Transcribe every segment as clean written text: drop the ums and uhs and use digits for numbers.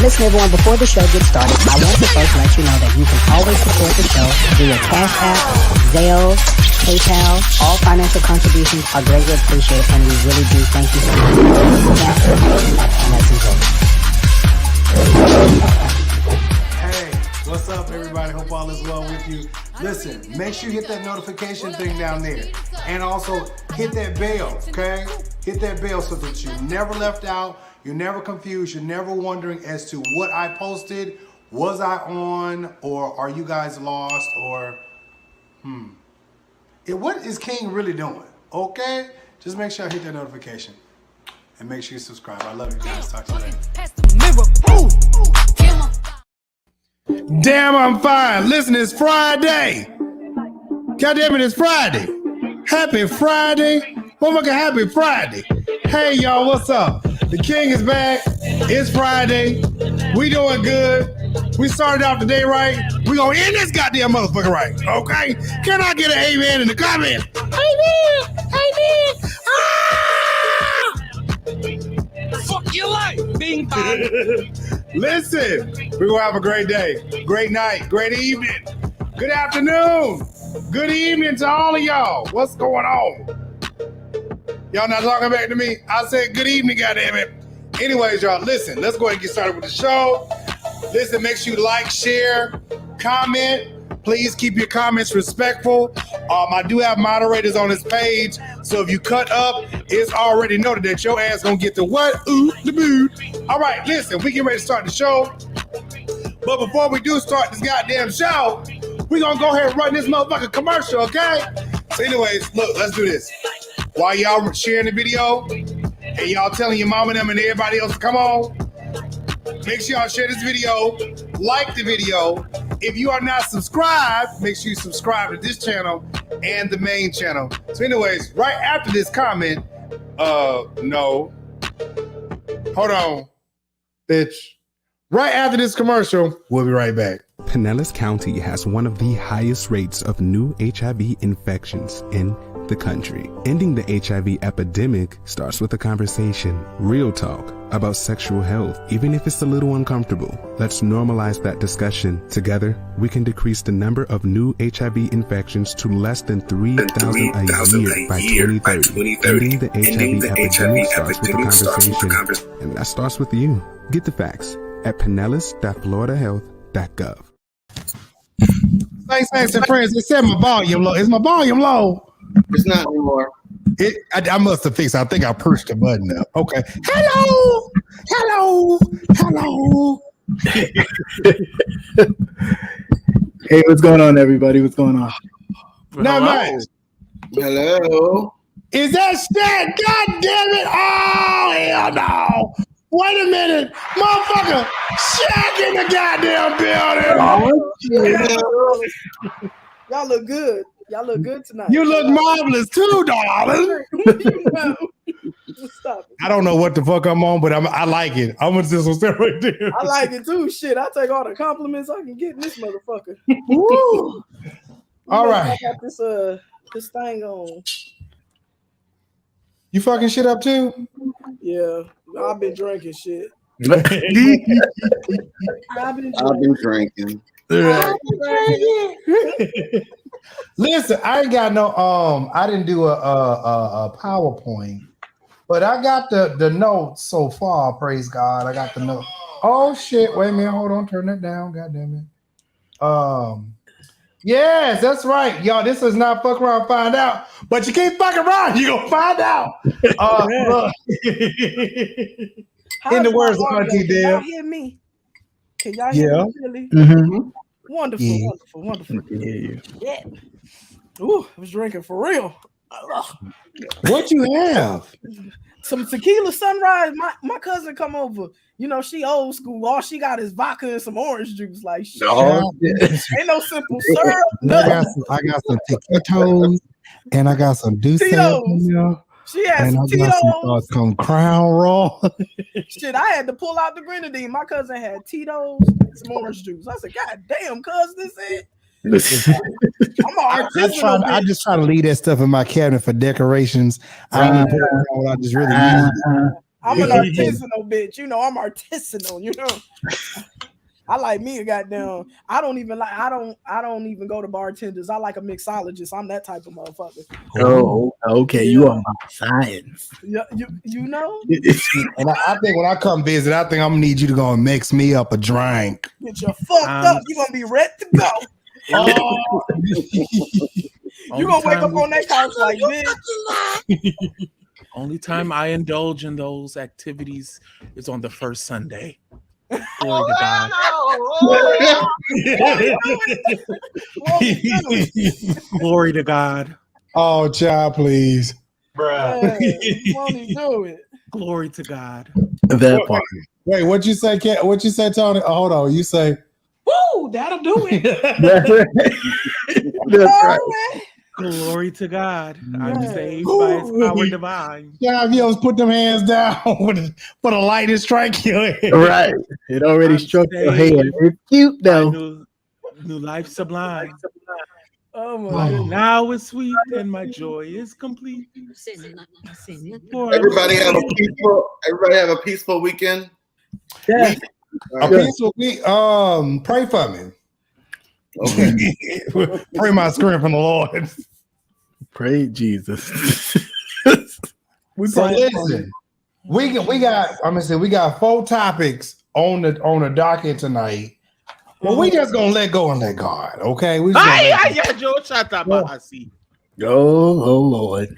Listen, everyone, before the show gets started, I want to first let you know that you can always support the show via Cash App, Zelle, PayPal. All financial contributions are greatly appreciated, and we really do thank you so much. Let's enjoy. Hey, what's up, everybody? Hope all is well with you. Listen, make sure you hit that notification thing down there. And also, hit that bell, okay? Hit that bell so that you're never left out. You're never confused. You're never wondering as to what I posted. Was I on? Or are you guys lost? Or, what is King really doing? Okay? Just make sure I hit that notification. And make sure you subscribe. I love you guys. Talk to you later. Damn, I'm fine. Listen, it's Friday. God damn it, it's Friday. Happy Friday. Motherfucker, happy Friday. Hey, y'all, what's up? The King is back. It's Friday. We doing good. We started out the day right. We gonna end this goddamn motherfucker right, okay? Can I get an amen in the comments? Amen! Amen! Ah! Fuck your life, Bing Bong. Listen, we're gonna have a great day, great night, great evening, good afternoon, good evening to all of y'all. What's going on? Y'all not talking back to me? I said good evening, goddammit. Anyways, y'all, listen, let's go ahead and get started with the show. Listen, make sure you like, share, comment. Please keep your comments respectful. I do have moderators on this page, so if you cut up, it's already noted that your ass gonna get the what? Ooh, the boot. All right, listen, we get ready to start the show. But before we do start this goddamn show, we gonna go ahead and run this motherfucking commercial, okay? So anyways, look, let's do this. While y'all sharing the video and y'all telling your mom and them and everybody else to come on, make sure y'all share this video, like the video. If you are not subscribed, make sure you subscribe to this channel and the main channel. So anyways, right after this comment, no. Hold on, bitch. Right after this commercial, we'll be right back. Pinellas County has one of the highest rates of new HIV infections in the country. Ending the HIV epidemic starts with a conversation, real talk about sexual health, even if it's a little uncomfortable. Let's normalize that discussion. Together, we can decrease the number of new HIV infections to less than 3,000 a year by 2030. Ending the HIV epidemic starts with a conversation, and that starts with you. Get the facts at pinellas.floridahealth.gov. Thanks and friends. They said my volume low. Is my volume low? It's not anymore. I must have fixed it. I think I pushed the button up. Okay. Hello. Hey, what's going on, everybody? What's going on? Not much. Hello. Is that shit? God damn it! Oh hell no! Wait a minute, motherfucker! Shaq in the goddamn building. Y'all look good. Y'all look good tonight. You look marvelous too, darling. Stop it. I don't know what the fuck I'm on, but I like it. I'm gonna just stay right there. I like it too. Shit, I take all the compliments I can get in this motherfucker. Woo. All right. I got this thing on. You fucking shit up too? Yeah, I've been drinking shit. I've been drinking. Listen, I ain't got no I didn't do a PowerPoint, but I got the notes so far, praise God. I got the note. Oh shit, wait a minute, hold on, turn that down, god damn it. Yes, that's right, y'all. This is not fuck around, find out, but you keep fucking around, you gonna find out. In the words of Auntie Can y'all Dale. hear me? Can y'all hear me? Really? Mm-hmm. Wonderful, Yeah. wonderful. Yeah. Yeah. Ooh, I was drinking for real. What you have? Some tequila sunrise. My cousin come over. You know, she old school. All she got is vodka and some orange juice. Like shit. Ain't no simple syrup. I got some taquitos and I got some Douce. Tito's. She had some Tito's. Some Crown Roll. Shit, I had to pull out the grenadine. My cousin had Tito's, some orange juice. I said, God damn, cuz this is. I just try to leave that stuff in my cabinet for decorations. I don't put it around what I just really use. I'm an artisanal bitch. You know, I'm artisanal, you know. I like me a goddamn. I don't even go to bartenders. I like a mixologist. I'm that type of motherfucker. Oh, okay. Yeah. You are my science. Yeah, you know? And I think when I come visit, I think I'm gonna need you to go and mix me up a drink. Get you fucked up. You're gonna be ready to go. Oh. You gonna wake up on that couch like this. Only time I indulge in those activities is on the first Sunday. Glory to God. Glory to God. Oh, child, please. Bruh. You won't even do it. Glory to God. That part. Wait, what you say, Kat? What you say, Tony? Oh, hold on. You say, woo, that'll do it. That's right. Glory to God. I'm saved by his power divine. Yeah, if you always put them hands down for the lightest strike your head. Right. It already struck your head. It's cute though. New life sublime. Oh my God. Now it's sweet and my joy is complete. Everybody have a peaceful weekend. Yeah. A peaceful week. Pray for me. Okay. Pray my strength from the Lord. Pray Jesus. So listen, we got 4 topics on the docket tonight. Well, we just gonna let go and let God, okay? We just Joe, shut up, I see. Oh Lord.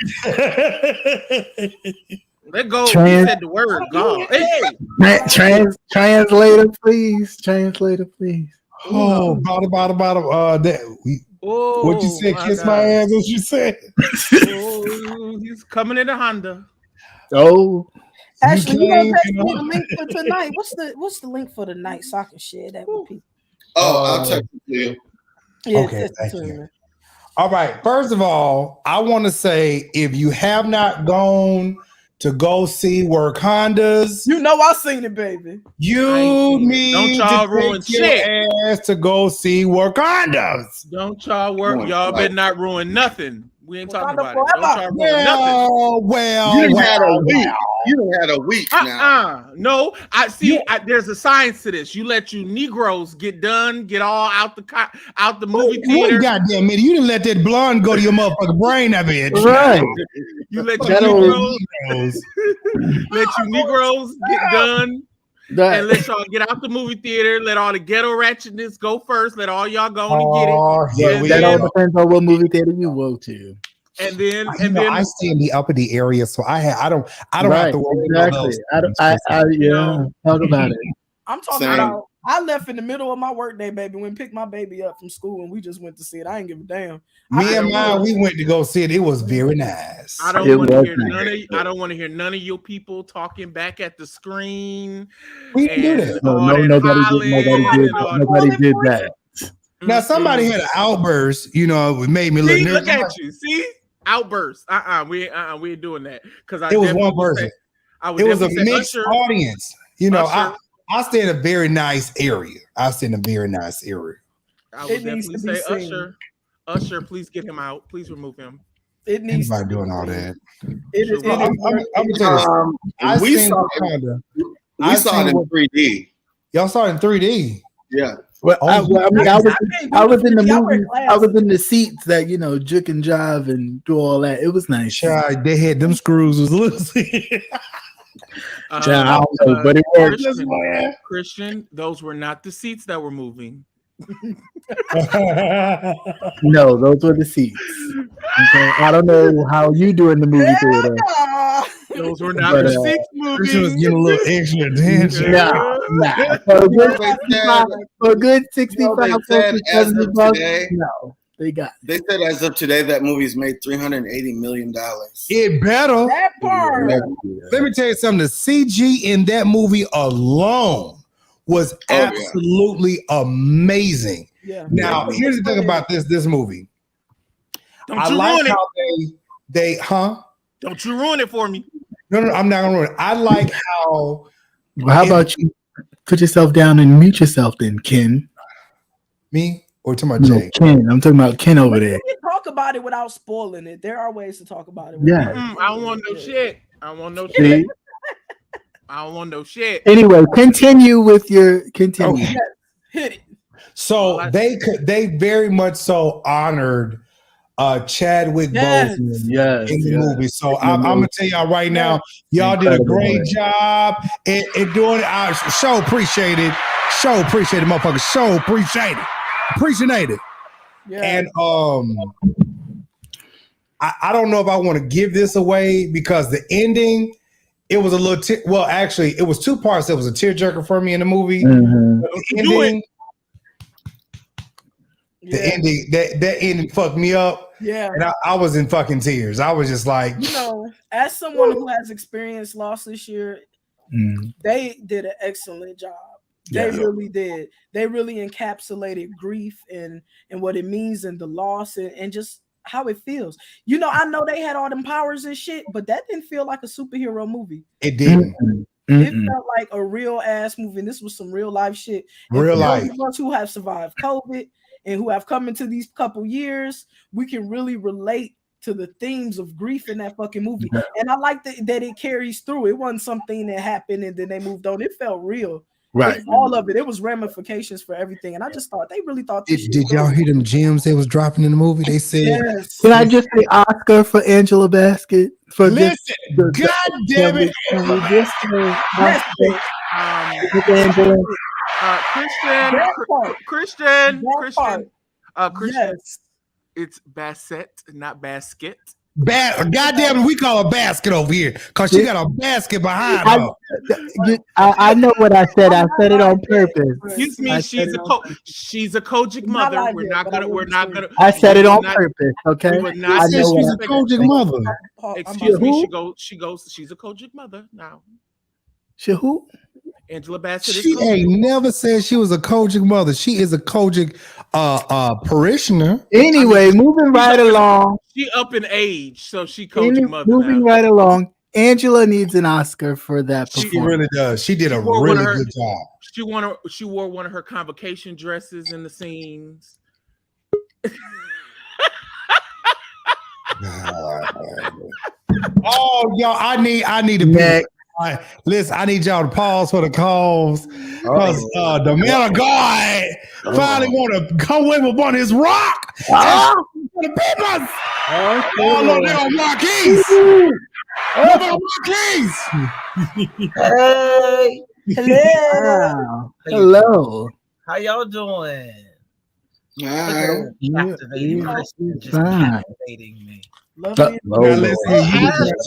Let go. He said the word God. Hey, translator, please. Translator, please. Oh, bottom. What you said? Kiss my ass. What you said? Oh, he's coming in a Honda. Oh, actually, you gonna text me the link for tonight? What's the link for tonight so I can share that with people? Oh, I'll text it to you. Yeah, okay, thank you. All right. First of all, I want to say if you have not gone to go see Wakanda's, you know I seen it, baby. You need Don't y'all to ruin take your shit. ass to go see Wakanda's. Don't y'all work. Y'all better not ruin nothing. We ain't talking about Forever. it. Don't y'all ruin nothing. You done had a week. You done had a week now. No, I see. There's a science to this. You let you Negroes get done, get all out the movie theater. Wait, goddamn minute, you didn't let that blonde go to your motherfucking brain, that bitch. Right. You let you Negroes get done. And let y'all get out the movie theater. Let all the ghetto ratchetness go first. Let all y'all go and get it. That all depends on what movie theater you go to. And then I stay in the uppity area, so I don't have to worry about those. Talk about it. I'm talking about I left in the middle of my workday, baby. When picked my baby up from school, and we just went to see it. I ain't give a damn. Me and mine, we went to go see it. It was very nice. I don't want to hear none of. I don't want to hear none of your people talking back at the screen. We didn't do that. Nobody did that. Now somebody had an outburst. It made me look nervous. Look at you. See, outburst. We ain't doing that because it was one person. It was a mixed audience. I stay in a very nice area. I would definitely say, Usher, please get him out. Please remove him. It needs by doing all that. We saw it in 3D. Y'all saw it in 3D. Yeah. Well, I was in the movie. I was in the seats that juke and jive and do all that. It was nice. They had them screws was loose. But it worked. Christian, those were not the seats that were moving. No, those were the seats. Okay? I don't know how you do in the movie theater. Those were not the seats moving. Christian was getting a little extra attention. Nah. For a good 65 $70. No. They said as of today that movie's made $380 million. It better. That part. Let me tell you something. The CG in that movie alone was absolutely amazing. Yeah. Now, here's the thing about this movie. Don't you ruin it. How they Don't you ruin it for me. No, I'm not gonna ruin it. I like how. Well, how about you put yourself down and mute yourself then, Ken? Me? Or talking about Jay? Ken. I'm talking about Ken over there. We can talk about it without spoiling it. There are ways to talk about it. Yeah. I don't want no shit. I don't want no shit. Anyway, continue with your continue. Okay. Hit it. So they very much so honored Chadwick Boseman in the movie. So I'm gonna tell y'all right now, y'all did a great job in doing it. Show appreciated, motherfucker. Show appreciated. Yeah. And I don't know if I want to give this away because the ending, it was a little actually it was two parts. It was a tearjerker for me in the movie. Mm-hmm. The ending, that ending fucked me up. Yeah. And I was in fucking tears. I was just like, as someone who has experienced loss this year, they did an excellent job. They really did. They really encapsulated grief and what it means and the loss and just how it feels. I know they had all them powers and shit, but that didn't feel like a superhero movie. It didn't. It felt like a real ass movie. And this was some real life shit. Real life. Those of us who have survived COVID and who have come into these couple years, we can really relate to the themes of grief in that fucking movie. Yeah. And I like that it carries through. It wasn't something that happened and then they moved on. It felt real. Right. All of it. It was ramifications for everything. And I just thought they really thought Did y'all hear them gems they was dropping in the movie? They said, yes. Can I just say Oscar for Angela Bassett? Listen, God damn it. Christian. Yes. It's Bassett, not basket. Goddamn, we call her basket over here because she got a basket behind her. I know what I said. I said it on purpose. Excuse me, she's a Kojic mother. We're not gonna. I said it on purpose. Okay. I said she's a Kojic mother. Excuse me. She's a Kojic mother now. She who? Angela Bassett. She ain't never said she was a Kojic mother. She is a Kojic parishioner. Anyway, moving right along. She up in age, so she Kojic mother. Moving right along. Angela needs an Oscar for that performance. She really does. She did a really good job. She wore one of her convocation dresses in the scenes. Oh, y'all! I need to be. Listen, I need y'all to pause for the calls because the man of God finally want to come away with one of his rock. For the people. Oh, no, they're on Marquise. Hey. Hello. Hello. How y'all doing? Captivating me. Listen,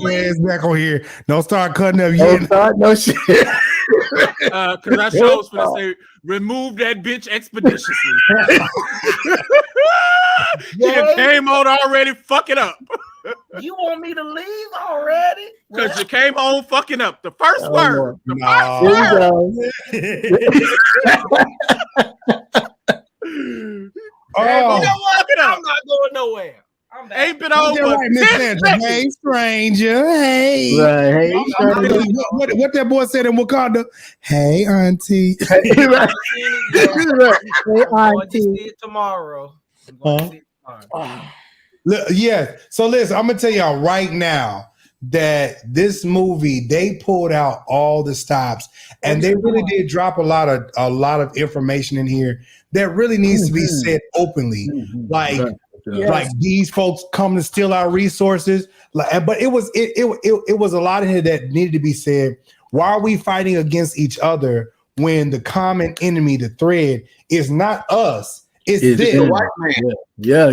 you back on here. Don't start cutting up yet. Don't start no shit. Because I chose for to say, remove that bitch expeditiously. You came on already fucking up. You want me to leave already? Because you came on fucking up. The first word. The first word. You know what? I'm not going nowhere. Ain't been over. Right, Miss Sandra. Hey, stranger. Hey. Right. Hey, what that boy said in Wakanda? Hey, auntie. Hey, auntie. Tomorrow. Look, yeah. So listen, I'm gonna tell y'all right now that this movie, they pulled out all the stops, and they really did drop a lot of information in here that really needs to be said openly. Like these folks come to steal our resources. But it was a lot in here that needed to be said. Why are we fighting against each other when the common enemy, the thread, is not us? It's this white man. Yeah.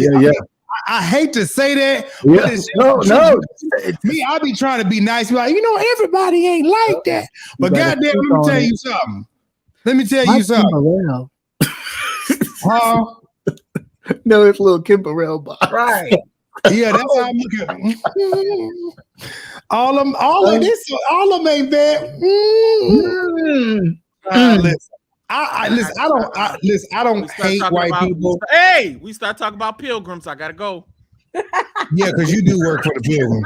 I hate to say that, but it's me. I be trying to be nice, be like, everybody ain't like that. But goddamn, let me tell you something. Huh? No, it's little Kimperell box. Right. Yeah, that's how I'm looking. All of them ain't bad. Listen. I don't hate white people. Hey, we start talking about pilgrims. I gotta go. Yeah, because you do work for the pilgrims.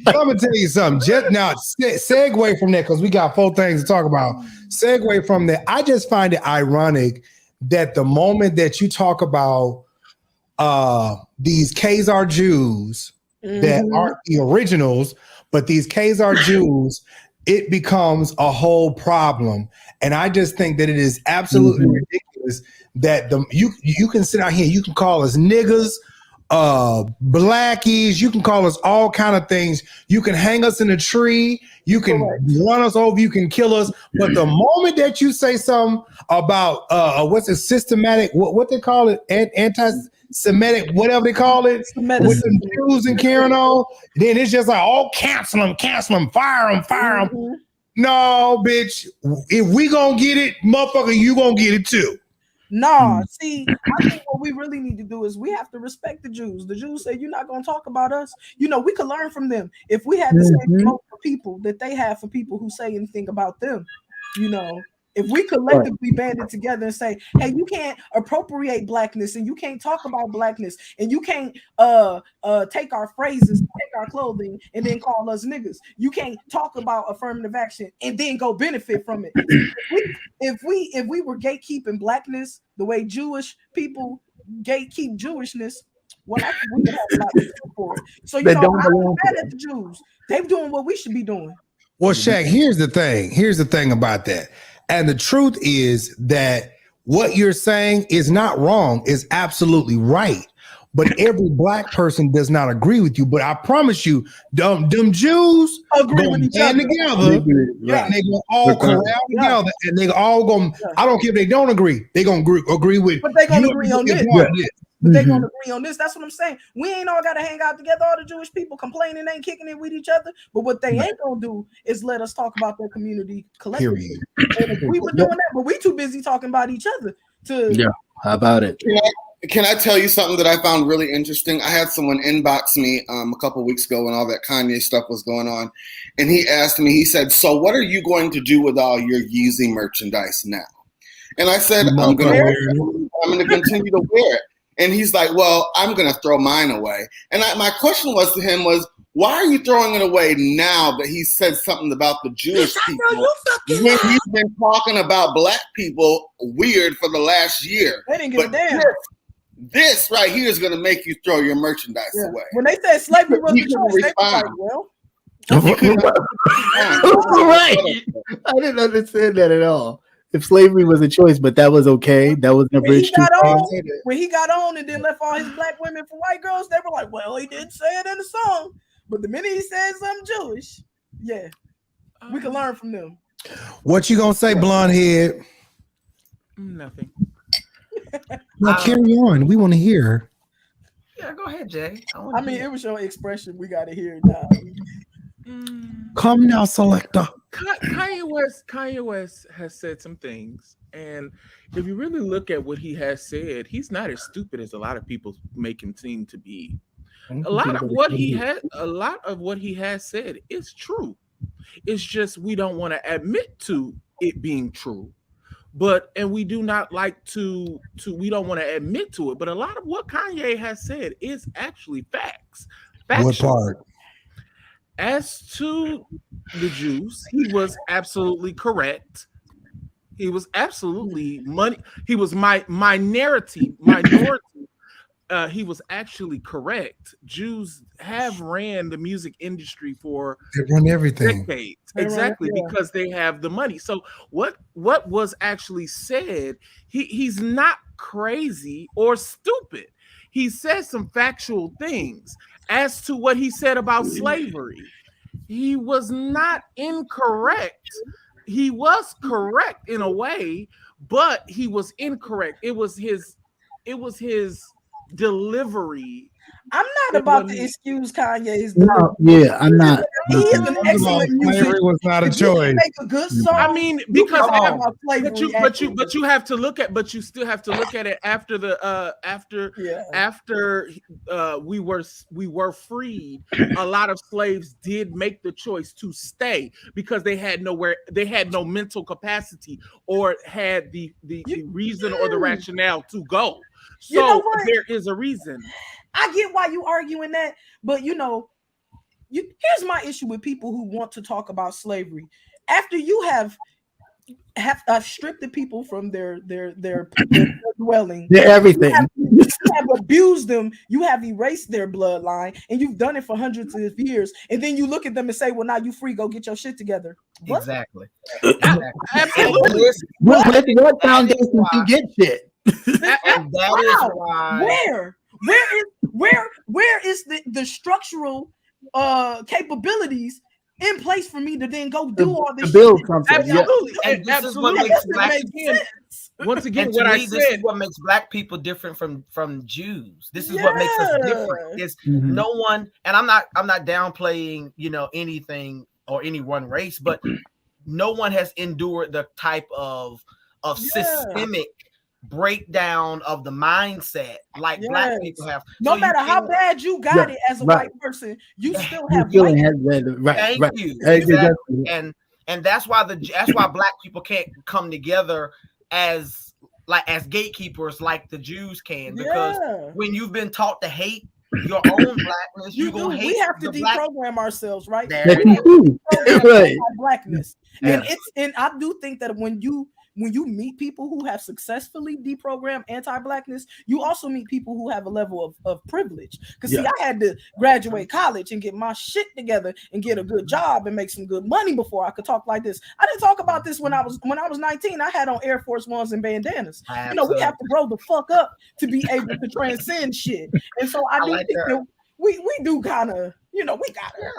I'm gonna tell you something. Just now, segue from that because we got 4 things to talk about. Segue from that. I just find it ironic that the moment that you talk about these Khazar Jews that aren't the originals, but these Khazar Jews, it becomes a whole problem. And I just think that it is absolutely ridiculous that you can sit out here, you can call us niggas, blackies, you can call us all kind of things. You can hang us in a tree, you can run us over, you can kill us. But the moment that you say something about what's a systematic, what they call it, anti-Semitic, whatever they call it, with the Jews and carrying on, then it's just like, cancel them, fire them. No, bitch. If we gonna get it, motherfucker, you gonna get it too. No, see, I think what we really need to do is we have to respect the Jews. The Jews say, you're not gonna talk about us. We could learn from them. If we had the same vote for people that they have for people who say anything about them, if we collectively banded together and say, hey, you can't appropriate blackness and you can't talk about blackness and you can't take our phrases, take our clothing and then call us niggas. You can't talk about affirmative action and then go benefit from it. If we were gatekeeping blackness the way Jewish people gatekeep Jewishness, well, I think we would have a lot to do for it. So I'm mad at the Jews. They're doing what we should be doing. Well, Shaq, here's the thing about that. And the truth is that what you're saying is not wrong, is absolutely right. But every black person does not agree with you. But I promise you, them Jews agree with each other together, and they gonna all corral together, and they all gonna. I don't care if they don't agree. They gonna agree with. But they gonna agree on this. But they gonna agree on this. That's what I'm saying. We ain't all gotta hang out together. All the Jewish people complaining, ain't kicking it with each other. But what they ain't gonna do is let us talk about their community collectively. And if we were doing that, but we too busy talking about each other. How about it? Can I tell you something that I found really interesting? I had someone inbox me a couple weeks ago when all that Kanye stuff was going on, and he asked me. He said, "So what are you going to do with all your Yeezy merchandise now?" And I said, "I'm going to continue to wear it." And he's like, "Well, I'm going to throw mine away." And my question was to him was, why are you throwing it away now that he said something about the Jewish people when he's been talking about black people weird for the last year? They didn't give a damn. This right here is going to make you throw your merchandise away. When they said slavery was the choice, they were like, well. Right. I didn't understand that at all. If slavery was a choice, but that was okay. That was a bridge too far. When he got on and then left all his black women for white girls, they were like, well, he didn't say it in the song. But the minute he said something Jewish, we can learn from them. What you gonna say, blonde head? Nothing. Now carry on. We want to hear. Yeah, go ahead, Jay. I mean, it was your expression. We got to hear it now. Come now, selector. Kanye West has said some things, and if you really look at what he has said, he's not as stupid as a lot of people make him seem to be. A lot of what he has said is true. It's just we don't want to admit to it being true. And we do not like to we don't want to admit to it. But a lot of what Kanye has said is actually facts. What part? As to the Jews, he was absolutely correct. He was absolutely he was minority. He was actually correct. Jews have ran the music industry for everything. decades, exactly, because they have the money. So what was actually said? He's not crazy or stupid. He says some factual things. As to what he said about slavery, he was not incorrect. He was correct in a way, but he was incorrect. It was his delivery. I'm not about to excuse Kanye's. No, I'm not. He is an excellent musician. Slavery was not a choice. Make a good song. I mean, because but you have to look at, but you still have to look at it after the after we were freed. A lot of slaves did make the choice to stay because they had no mental capacity or had the reason or the rationale to go. So there is a reason. I get why you arguing that, but here's my issue with people who want to talk about slavery. After you have stripped the people from their dwelling, everything, you have abused them, you have erased their bloodline, and you've done it for hundreds of years, and then you look at them and say, well, now you free, go get your shit together. What? Exactly. Absolutely. What foundation to get shit? And that is why. Where is the structural capabilities in place for me to then go do all this build shit? Something? Absolutely. And this is what makes black once again, what I said, this is what makes black people different from Jews. This is what makes us different. Is no one, and I'm not downplaying anything or any one race, but no one has endured the type of systemic breakdown of the mindset like black people have. No matter how bad you got it as a white person, you still have Thank you. Exactly. And that's why black people can't come together as gatekeepers like the Jews can, because when you've been taught to hate your own blackness, we have to deprogram ourselves, right? Blackness. And I do think that when you meet people who have successfully deprogrammed anti-blackness, you also meet people who have a level of privilege. Because see, I had to graduate college and get my shit together and get a good job and make some good money before I could talk like this. I didn't talk about this when I was 19. I had on Air Force Ones and bandanas. We have to grow the fuck up to be able to transcend shit. And so I do think that we do kind of, we gotta.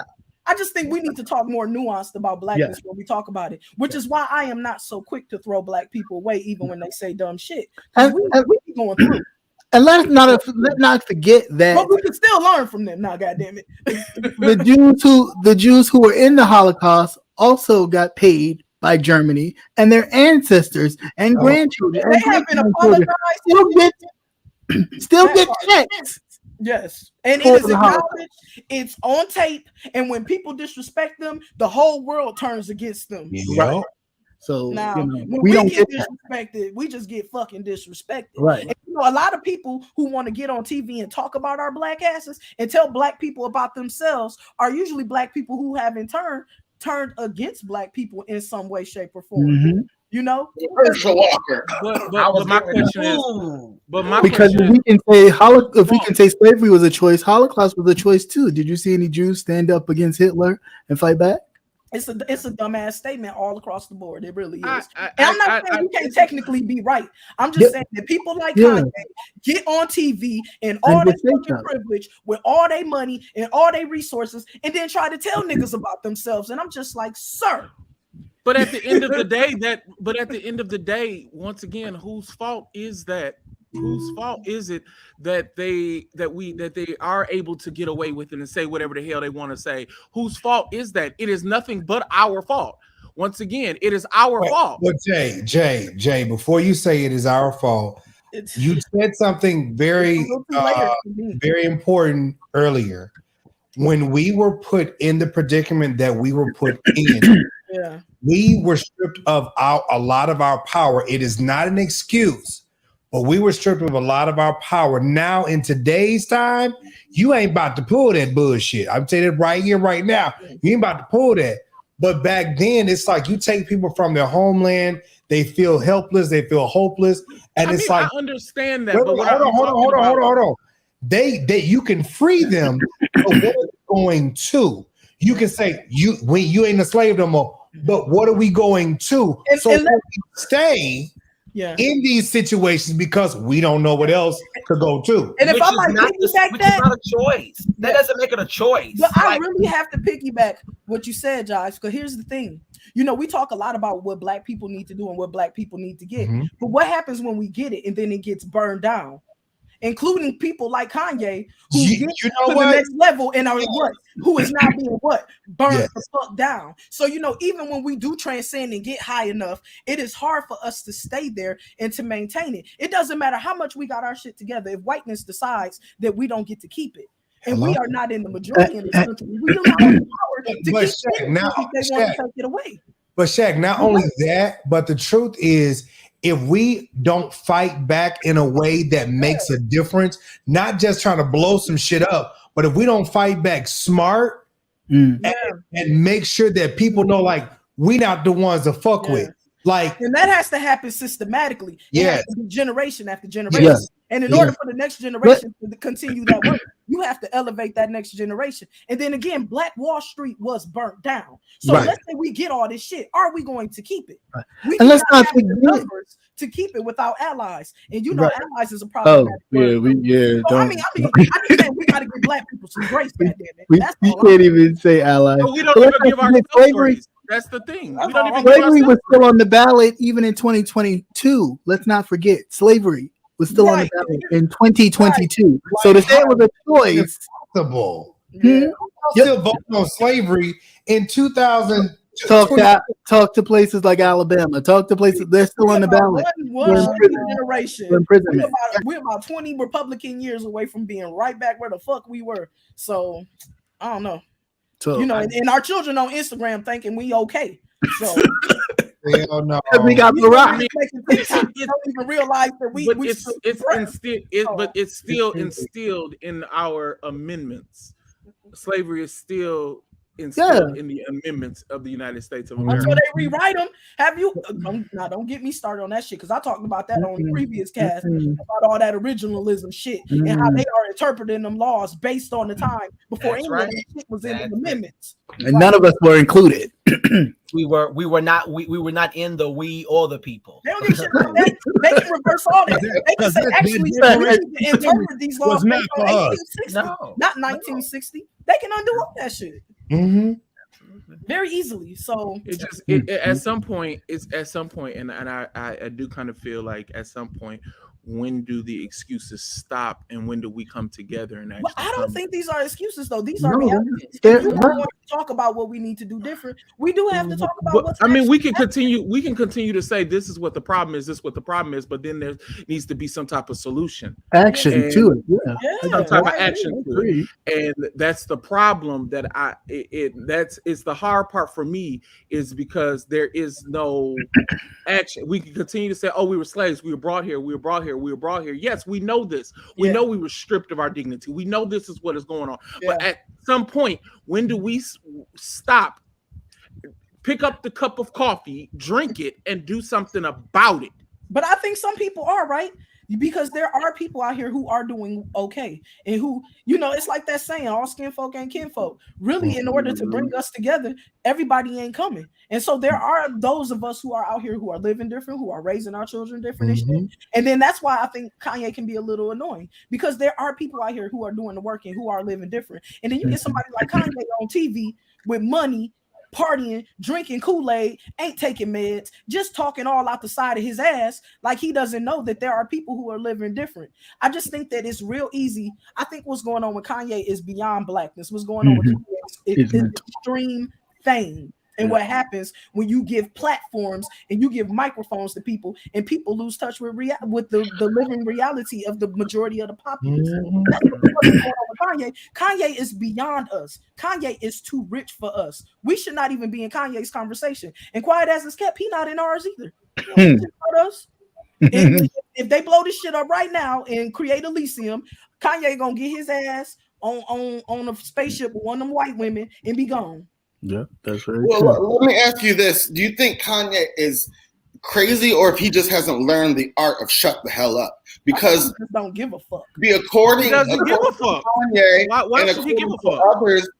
I just think we need to talk more nuanced about blackness when we talk about it, which is why I am not so quick to throw black people away, even when they say dumb shit. We keep going through. And let's not forget that. But we can still learn from them. Now, goddamn it, the Jews who were in the Holocaust also got paid by Germany, and their ancestors and grandchildren. They have been apologized. Still get checks. Yes, and it is acknowledged, it's on tape, and when people disrespect them, the whole world turns against them. Right. So now, when we don't get disrespected, we just get fucking disrespected. Right. And, a lot of people who want to get on TV and talk about our black asses and tell black people about themselves are usually black people who have in turn turned against black people in some way, shape, or form. Mm-hmm. Herschel Walker. But my question is, if we can say slavery was a choice, Holocaust was a choice too. Did you see any Jews stand up against Hitler and fight back? It's a dumbass statement all across the board. It really is. I'm not saying you can't technically be right. I'm just saying that people like Kanye get on TV and all their fucking privilege with all their money and all their resources, and then try to tell niggas about themselves. And I'm just like, sir. But at the end of the day, once again, whose fault is that? Whose fault is it that they are able to get away with it and say whatever the hell they want to say? Whose fault is that? It is nothing but our fault. Once again, it is our fault. But Jay, before you say it is our fault, you said something very important earlier. When we were put in the predicament that we were put in, we were stripped of a lot of our power. It is not an excuse, but we were stripped of a lot of our power. Now, in today's time, you ain't about to pull that bullshit. I'm saying it right here, right now. You ain't about to pull that. But back then, it's like you take people from their homeland, they feel helpless, they feel hopeless, and it's like I understand that. But hold on. They you can free them, but what are they going to? You can say you ain't a slave no more, but what are we going to? So we stay in these situations because we don't know what else to go to. And if I might piggyback which is not a choice. That doesn't make it a choice. But I really have to piggyback what you said, Josh, because here's the thing. You know, we talk a lot about what Black people need to do and what Black people need to get. But what happens when we get it and then it gets burned down? Including people like Kanye, who get to the next level and are who is now being burned the fuck down. So, you know, even when we do transcend and get high enough, it is hard for us to stay there and to maintain it. It doesn't matter how much we got our shit together. If whiteness decides that we don't get to keep it, and we are not in the majority in this country, we do not have the power to keep it if they want to take it away. But Shaq, not only that, but the truth is, if we don't fight back in a way that makes a difference, not just trying to blow some shit up, but if we don't fight back smart and make sure that people know, like, we not the ones to fuck with. Like, and that has to happen systematically. It has to be generation after generation. And in order for the next generation to continue that work, you have to elevate that next generation. And then again, Black Wall Street was burnt down. So let's say we get all this shit. Are we going to keep it? We do not have the numbers to keep it without allies. And you know, allies is a problem. So, I mean, we got to give Black people some grace. We can't even say allies. But we don't even give our slavery. That's the thing. We don't even slavery was still on the ballot even in 2022. Let's not forget, slavery was still on the ballot in 2022. So to say it was a choice, possible. Still voting on slavery in 2000. Talk to places like Alabama. Talk to places they're still on the ballot. We're about 20 Republican years away from being right back where the fuck we were. So I don't know. So, you know, and our children on Instagram thinking we okay. So hell no. We got Barack. Don't even realize that it's still instilled in our amendments. Slavery is still instilled in the amendments of the United States of America. Until they rewrite them. Have you? Don't get me started on that shit, because I talked about that on the previous cast about all that originalism shit and how they are interpreting them laws based on the time before any of that shit was in the amendments. And none of us were included. We were not in the we or the people. They don't get shit like that. They can reverse all that. They can say, actually, we interpret these laws based on 1860, not 1960. They can undo all that shit. Very easily. So it just at some point, and I do kind of feel like at some point, when do the excuses stop and when do we come together and actually? I don't think these are excuses though. These are realities. If we want to talk about what we need to do different, we do have to talk about what's we can continue to say this is what the problem is, but then there needs to be some type of solution. Action to it. Some type of action to it. And that's the problem that it's the hard part for me, is because there is no action. We can continue to say, oh, we were slaves, we were brought here. Yes, we know this. We know we were stripped of our dignity. We know this is what is going on. But at some point, when do we stop, pick up the cup of coffee, drink it, and do something about it? But I think some people are, right? Because there are people out here who are doing okay, and who, you know, it's like that saying, all skin folk ain't kinfolk. Really, in order to bring us together, everybody ain't coming. And so there are those of us who are out here who are living different, who are raising our children different. And then that's why I think Kanye can be a little annoying, because there are people out here who are doing the work and who are living different. And then you get somebody like Kanye on TV with money, partying, drinking Kool-Aid, ain't taking meds, just talking all out the side of his ass, like he doesn't know that there are people who are living different. I just think that it's real easy. I think what's going on with Kanye is beyond blackness. What's going on with Kanye is extreme fame. and what happens when you give platforms and you give microphones to people, and people lose touch with the living reality of the majority of the populace. That's what's going on with Kanye. Kanye is beyond us. Kanye is too rich for us. We should not even be in Kanye's conversation. And quiet as it's kept, he not in ours either. If they blow this shit up right now and create Elysium, Kanye gonna get his ass on a spaceship with one of them white women and be gone. Yeah, that's very well, true. Let me ask you this. Do you think Kanye is crazy, or if he just hasn't learned the art of shut the hell up? Because he just don't give a fuck. According give a fuck. Kanye, why should he give a fuck?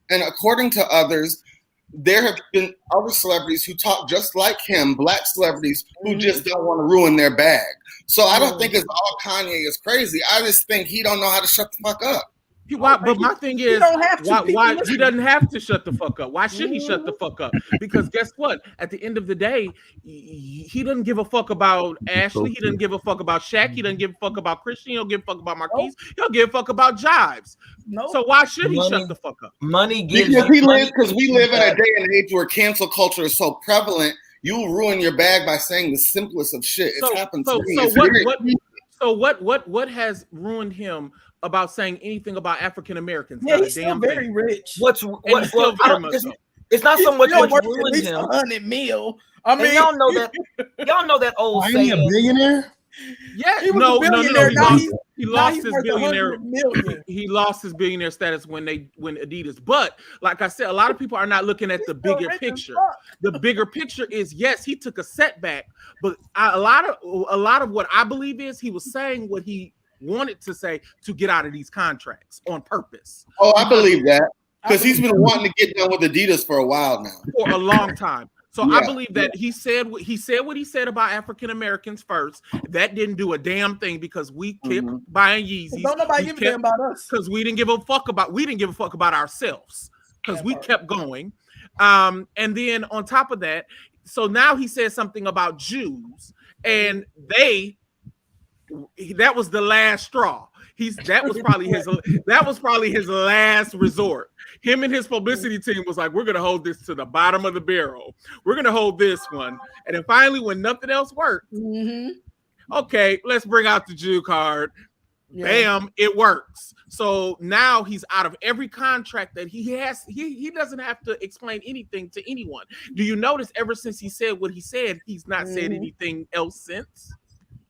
According to others, there have been other celebrities who talk just like him, black celebrities who just don't want to ruin their bag. So I don't think it's all Kanye is crazy. I just think he don't know how to shut the fuck up. But my thing is, why he doesn't have to shut the fuck up? Why should he shut the fuck up? Because guess what? At the end of the day, he doesn't give a fuck about Ashley. He doesn't give a fuck about Shaq. He doesn't give a fuck about Christian. He don't give a fuck about Marquise. He don't give a fuck about Jives. So why should he shut the fuck up? Money gives because we live in a day and age where cancel culture is so prevalent. You'll ruin your bag by saying the simplest of shit. It's happened to me. So what has ruined him about saying anything about African Americans? Yeah, he's still very rich. It's not so much what ruined him. 100 mil. I mean, y'all know that old saying. He a billionaire? Yeah, he was a billionaire. He lost his billionaire. He lost his billionaire status when Adidas. But like I said, a lot of people are not looking at the bigger picture. The bigger picture is, yes, he took a setback, but a lot of what I believe is he was saying what he wanted to say to get out of these contracts on purpose. Oh, I believe that, because he's been wanting to get done with Adidas for a while now, for a long time. So I believe that he said what he said about African Americans first. That didn't do a damn thing because we kept buying Yeezys. Don't nobody give a damn about us because we didn't give a fuck about ourselves because we kept going. And then on top of that, so now he said something about Jews, and that was the last straw. That was probably his last resort. Him and his publicity team was like, we're gonna hold this to the bottom of the barrel. We're gonna hold this one. And then finally, when nothing else worked, okay, let's bring out the Jew card. Bam, it works. So now he's out of every contract that he has. He doesn't have to explain anything to anyone. Do you notice ever since he said what he said, he's not said anything else since?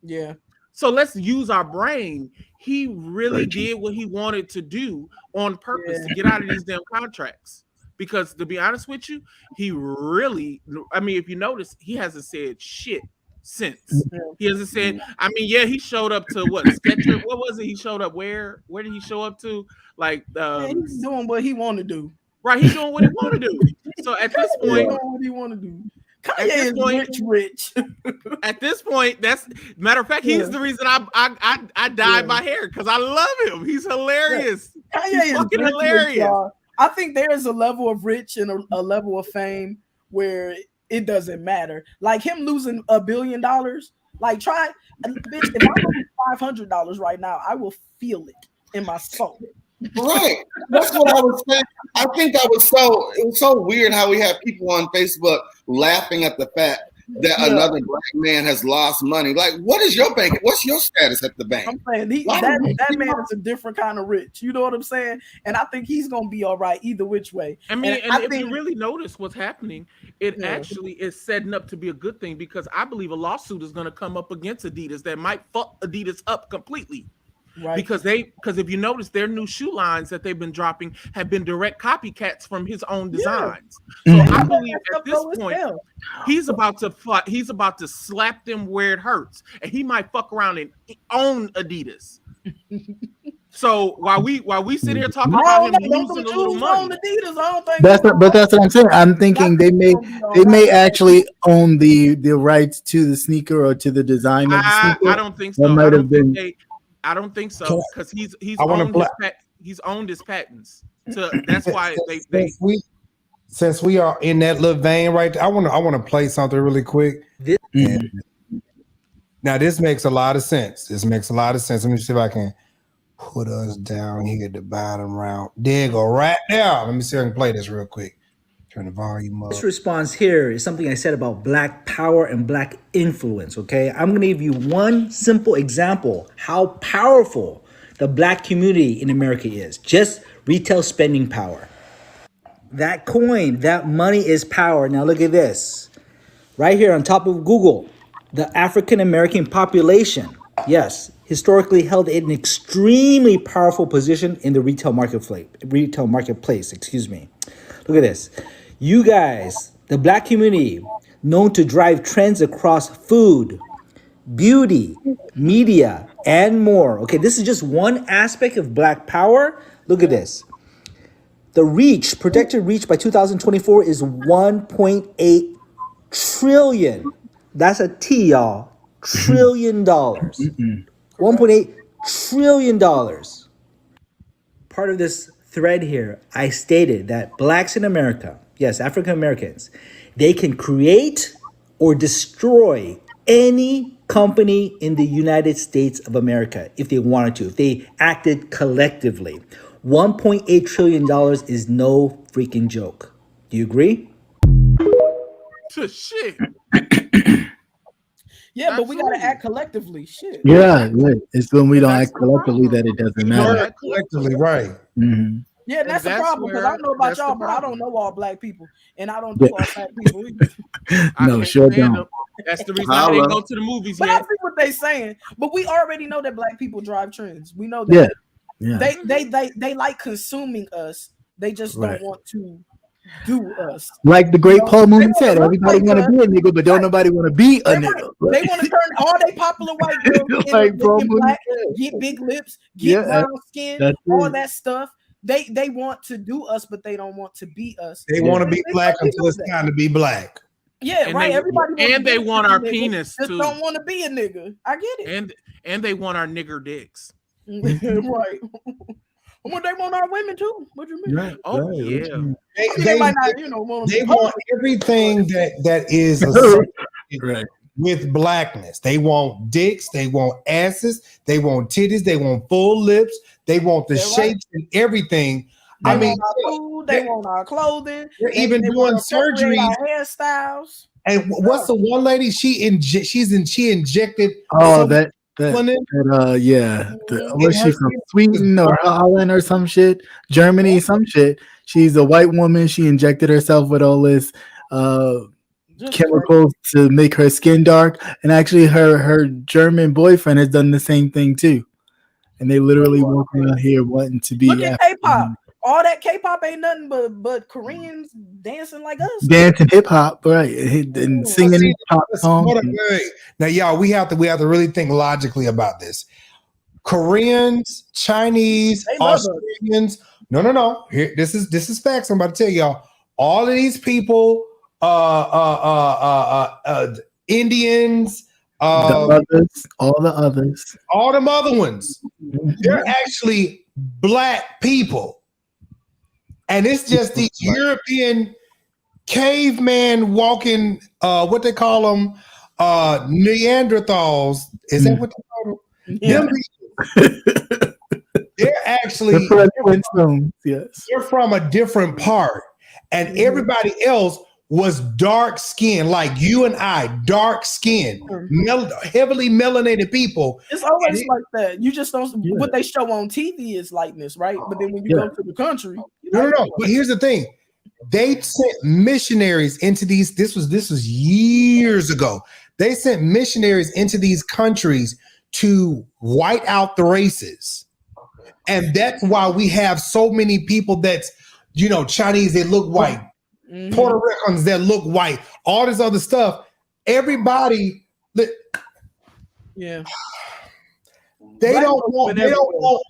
Yeah. So let's use our brain. He really did what he wanted to do on purpose to get out of these damn contracts. Because to be honest with you, he really, I mean, if you notice, he hasn't said shit since. He hasn't said, I mean, yeah, he showed up to what? Skechers? What was it? He showed up where? Where did he show up to? Like, he's doing what he want to do. Right, he's doing what he want to do. So at this point, what he want to do. Kanye is rich. At this point, that's matter of fact, he's the reason I dyed my hair because I love him. He's hilarious. Kanye he's fucking hilarious. Rich, I think there is a level of rich and a level of fame where it doesn't matter. Like him losing $1 billion. Like bitch, if I lose $500 right now, I will feel it in my soul. Right. That's what I was saying. I think it was so weird how we have people on Facebook laughing at the fact that another black man has lost money. Like, what is your bank? What's your status at the bank? I'm saying that man is a different kind of rich. You know what I'm saying? And I think he's gonna be all right either which way. I mean, and if you really notice what's happening, it actually is setting up to be a good thing because I believe a lawsuit is gonna come up against Adidas that might fuck Adidas up completely. Right. Because if you notice, their new shoe lines that they've been dropping have been direct copycats from his own designs. So I believe at this point he's about to slap them where it hurts, and he might fuck around and own Adidas. So while we sit here talking about him losing a little money, that's what I'm saying. I'm thinking they may actually own the rights to the sneaker or to the design of the sneaker. I don't think so. I don't think so because he's owned his patents. So that's why they since we are in that little vein right there, I want to play something really quick. Now this makes a lot of sense. Let me see if I can put us down here at the bottom round. There you go, right there. Let me see if I can play this real quick. Turn the volume up. This response here is something I said about black power and black influence, okay? I'm gonna give you one simple example how powerful the black community in America is. Just retail spending power. That coin, that money is power. Now look at this. Right here on top of Google, the African American population, yes, historically held an extremely powerful position in the retail marketplace, excuse me. Look at this. You guys, the black community, known to drive trends across food, beauty, media, and more. Okay, this is just one aspect of black power. Look at this. The projected reach by 2024 is 1.8 trillion. That's a T, y'all. Trillion dollars. 1.8 trillion dollars. Part of this thread here, I stated that blacks in America, yes, African Americans, they can create or destroy any company in the United States of America if they wanted to, if they acted collectively. $1.8 trillion is no freaking joke. Do you agree? Shit. Yeah, but we gotta act collectively. Shit. Yeah. It's when we don't act collectively that it doesn't matter. Collectively, right. Mm-hmm. Yeah, that's the problem because I don't know about y'all, but I don't know all black people, and I don't do all black people either. No, sure don't. That's the reason I didn't go to the movies but yet. I see what they saying. But we already know that black people drive trends. We know that. Yeah. They like consuming us. They just don't want to do us. Like the great Paul Mooney said, everybody want to be a nigga, but don't nobody want to be a nigga. They want to turn all they popular white girls like into black, get big lips, get brown skin, all that stuff. They want to do us, but they don't want to be us. They want to be black until it's time to be black. Yeah, and right. Everybody they want our penis just too. Don't want to be a nigga. I get it. And they want our nigger dicks. Right. Well, they want our women too. What do you mean? Right. Oh yeah. They might not, they want everything that is associated with blackness. They want dicks. They want asses. They want titties. They want full lips. They want the shapes and everything. They want our food. They want our clothing. They're even doing surgery. Hairstyles. And what's the one lady? She injected. Oh, was she from Sweden or Holland or some shit? Germany, some shit. She's a white woman. She injected herself with all this chemicals to make her skin dark. And actually, her German boyfriend has done the same thing too. And they literally walk around here wanting to be. Look at K-pop. All that K-pop ain't nothing but Koreans dancing like us. Dancing hip hop, right? And singing pop songs. Now, y'all, we have to really think logically about this. Koreans, Chinese, Australians. No. Here, this is facts. I'm about to tell y'all. All of these people, Indians, all the others, all them other ones. They're actually black people. And it's just these European caveman walking, what they call them, Neanderthals. Is that what they call them? Yeah. They're actually they're from a different part. And everybody else was dark skinned, like you and I, dark skinned, heavily melanated people. It's always like that. You just don't. What they show on TV is lightness, right? But then when you go to the country, no. But here's the thing: they sent missionaries into these. This was years ago. They sent missionaries into these countries to white out the races, and that's why we have so many people that's Chinese. They look white. Puerto Ricans that look white, all this other stuff. Everybody, they don't want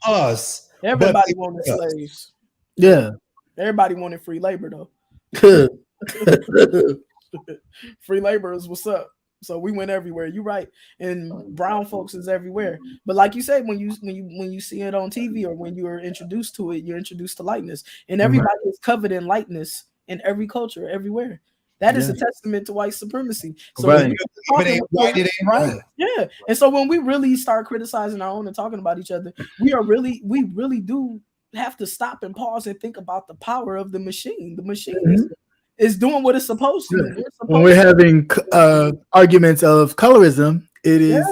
us. Everybody wanted slaves. Yeah, everybody wanted free labor though. Free labor is what's up. So we went everywhere. You're right, and brown folks is everywhere. But like you said, when you see it on TV or when you are introduced to it, you're introduced to lightness, and everybody is covered in lightness. In every culture, everywhere. That is a testament to white supremacy. So it ain't right. Yeah. And so when we really start criticizing our own and talking about each other, we really do have to stop and pause and think about the power of the machine. The machine is doing what it's supposed to. Yeah. When we're having arguments of colorism, it is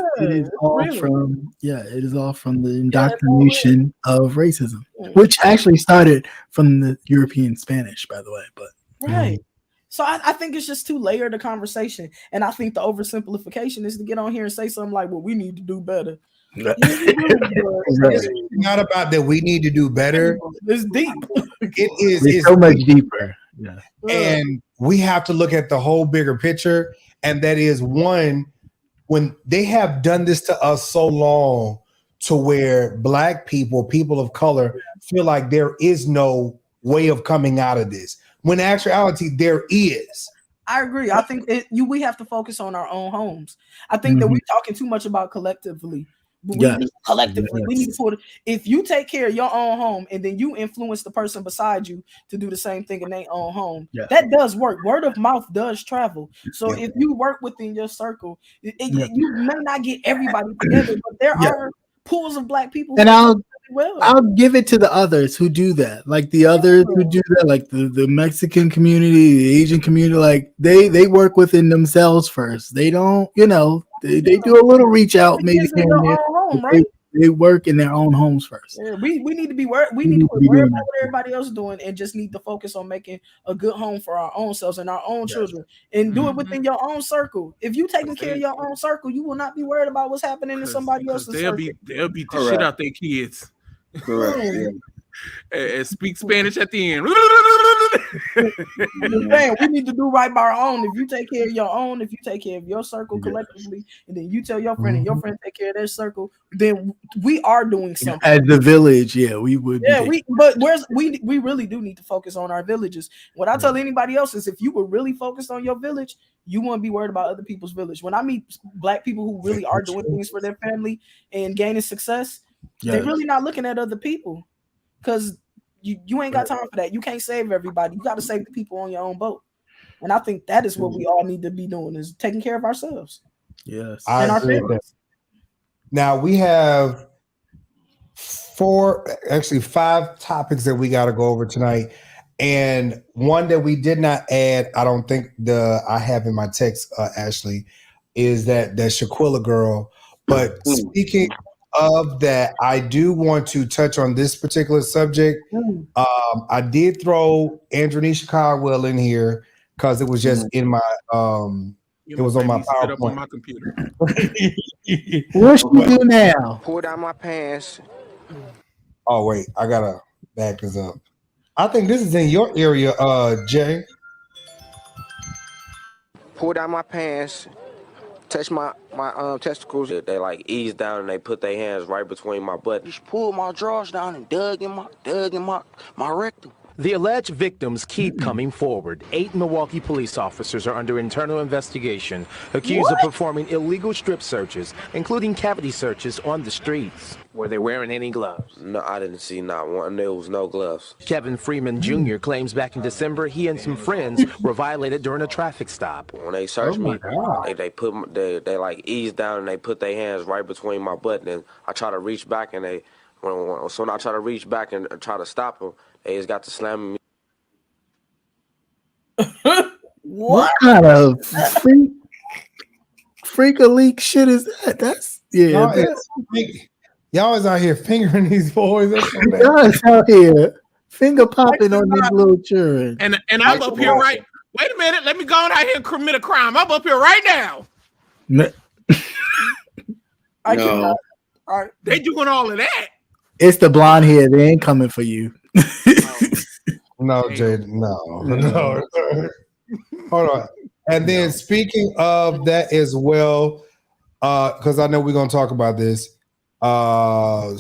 all from the indoctrination of racism, which actually started from the European Spanish, by the way. But right. So I think it's just too layered a conversation, and I think the oversimplification is to get on here and say something like, "Well, we need to do better." It's not about that we need to do better. It's deep. It's so much deeper. Yeah. And we have to look at the whole bigger picture. And that is one, when they have done this to us so long to where Black people, people of color, feel like there is no way of coming out of this. When in actuality, there is. I agree. I think we have to focus on our own homes. I think that we're talking too much about collectively. We need to put it. If you take care of your own home and then you influence the person beside you to do the same thing in their own home, that does work. Word of mouth does travel. So if you work within your circle, you may not get everybody together, but there are pools of Black people. And I'll give it to the others who do that, like the others who do that, like the Mexican community, the Asian community. Like they work within themselves first. They don't, they do a little reach out, maybe here and there. Home, right? They work in their own homes first. Yeah, we need to be worried. We need to worry about what everybody else is doing, and just need to focus on making a good home for our own selves and our own children, and do it within your own circle. If you taking care of your own circle, you will not be worried about what's happening in somebody else's circle. They'll beat the shit out their kids. Correct. And speak Spanish at the end. We need to do right by our own. If you take care of your own, if you take care of your circle collectively, and then you tell your friend and your friend take care of their circle, then we are doing something. As the village, we would. Yeah, we really do need to focus on our villages. What I tell anybody else is, if you were really focused on your village, you wouldn't be worried about other people's village. When I meet Black people who really are doing things for their family and gaining success, they're really not looking at other people. Because you ain't got time for that. You can't save everybody. You got to save the people on your own boat. And I think that is what we all need to be doing, is taking care of ourselves. Yes. And our families. Now we have 5 topics that we got to go over tonight. And one that we did not add, I don't think I have in my text, Ashley, is that Shanquella girl. But speaking of that, I do want to touch on this particular subject. I did throw Andronisha Caldwell in here because it was just in my it was on my PowerPoint. Up on my computer. What should we do now? Pull down my pants. Oh wait, I gotta back this up. I think this is in your area, Jay. Pull down my pants. Touch my testicles. They like ease down and they put their hands right between my butt. Just pulled my drawers down and dug in my rectum. The alleged victims keep coming forward. 8 Milwaukee police officers are under internal investigation, accused of performing illegal strip searches, including cavity searches on the streets. Were they wearing any gloves? No, I didn't see not one. There was no gloves. Kevin Freeman Jr. claims back in December he and some friends were violated during a traffic stop. When they searched me, they like ease down and they put their hands right between my butt. And I try to reach back and when I try to reach back and try to stop them, they just got to slam me. What kind of freak a leak shit is that? That's y'all is out here fingering these boys. Y'all is out here finger popping on these little children. And I'm up here right. Wait a minute, let me go on out here and commit a crime. I'm up here right now. No. They doing all of that. It's the blonde hair. They ain't coming for you. No, Jay. No. Hold on. And then speaking of that as well, because I know we're gonna talk about this. Stop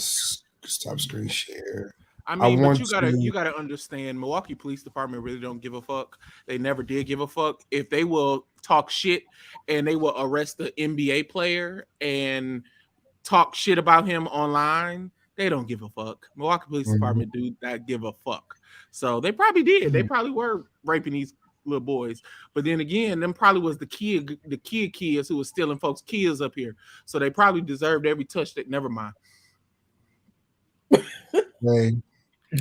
screen share. I mean, but you gotta understand, Milwaukee Police Department really don't give a fuck. They never did give a fuck. If they will talk shit and they will arrest the NBA player and talk shit about him online, they don't give a fuck. Milwaukee Police Department do not give a fuck. So they probably did. They probably were raping these little boys. But then again, them probably was the kids who was stealing folks' kids up here. So they probably deserved every touch that. Never mind.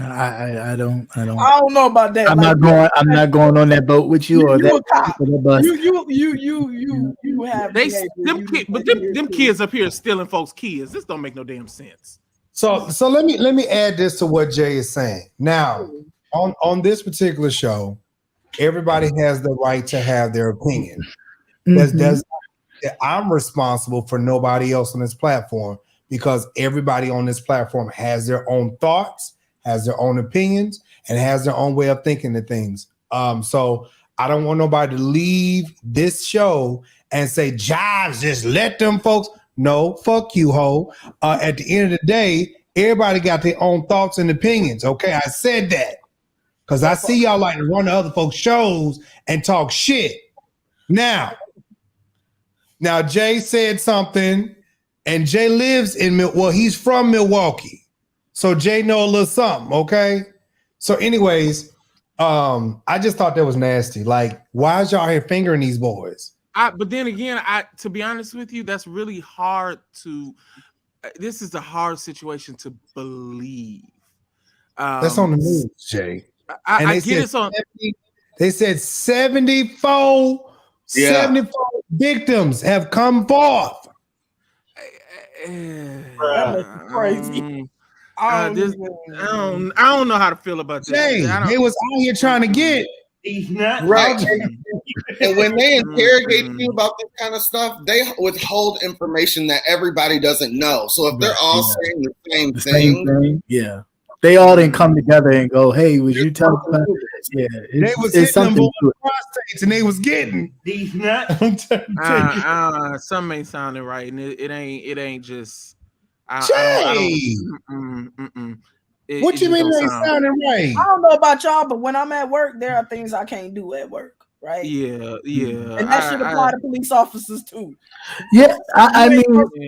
I don't I don't know about that. I'm not going on that boat with you, or that. A cop. You have they behavior. but them kids up here stealing folks' kids. This don't make no damn sense. So let me add this to what Jay is saying. Now, on this particular show, everybody has the right to have their opinion. I'm responsible for nobody else on this platform, because everybody on this platform has their own thoughts, has their own opinions, and has their own way of thinking of things. So I don't want nobody to leave this show and say, Jives, just let them folks. No, fuck you, ho. At the end of the day, everybody got their own thoughts and opinions. Okay, I said that because I see y'all like to run to other folks' shows and talk shit. Now, Jay said something, and Jay lives in he's from Milwaukee. So Jay know a little something, okay? So anyways, I just thought that was nasty. Like, why is y'all here fingering these boys? But then again, to be honest with you, that's really hard to. This is a hard situation to believe. That's on the news, Jay. I get it's on. They said 74 victims have come forth. That's crazy. I don't know how to feel about this. Jay, they was out here trying to get. He's not right. And when they interrogate you about this kind of stuff, they withhold information that everybody doesn't know. So if they're all saying the same thing, yeah, they all didn't come together and go, "Hey, would you tell us?" Yeah, they was hitting them prostates and they was getting. He's not. Something ain't sounding right, and it ain't just. What you mean they sounding right? I don't know about y'all, but when I'm at work, there are things I can't do at work, right? Yeah. And that should apply to police officers too. Yeah, I mean,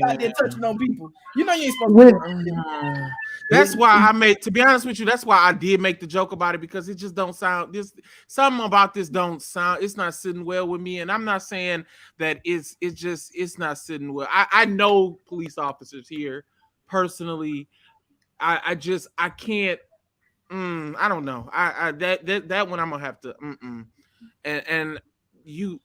out there touching on people. You know, you ain't supposed to. That's why to be honest with you, that's why I did make the joke about it, because it just don't sound something about this don't sound, it's not sitting well with me. And I'm not saying that it's not sitting well. I know police officers here personally. I can't. I don't know. That one I'm gonna have to. And you.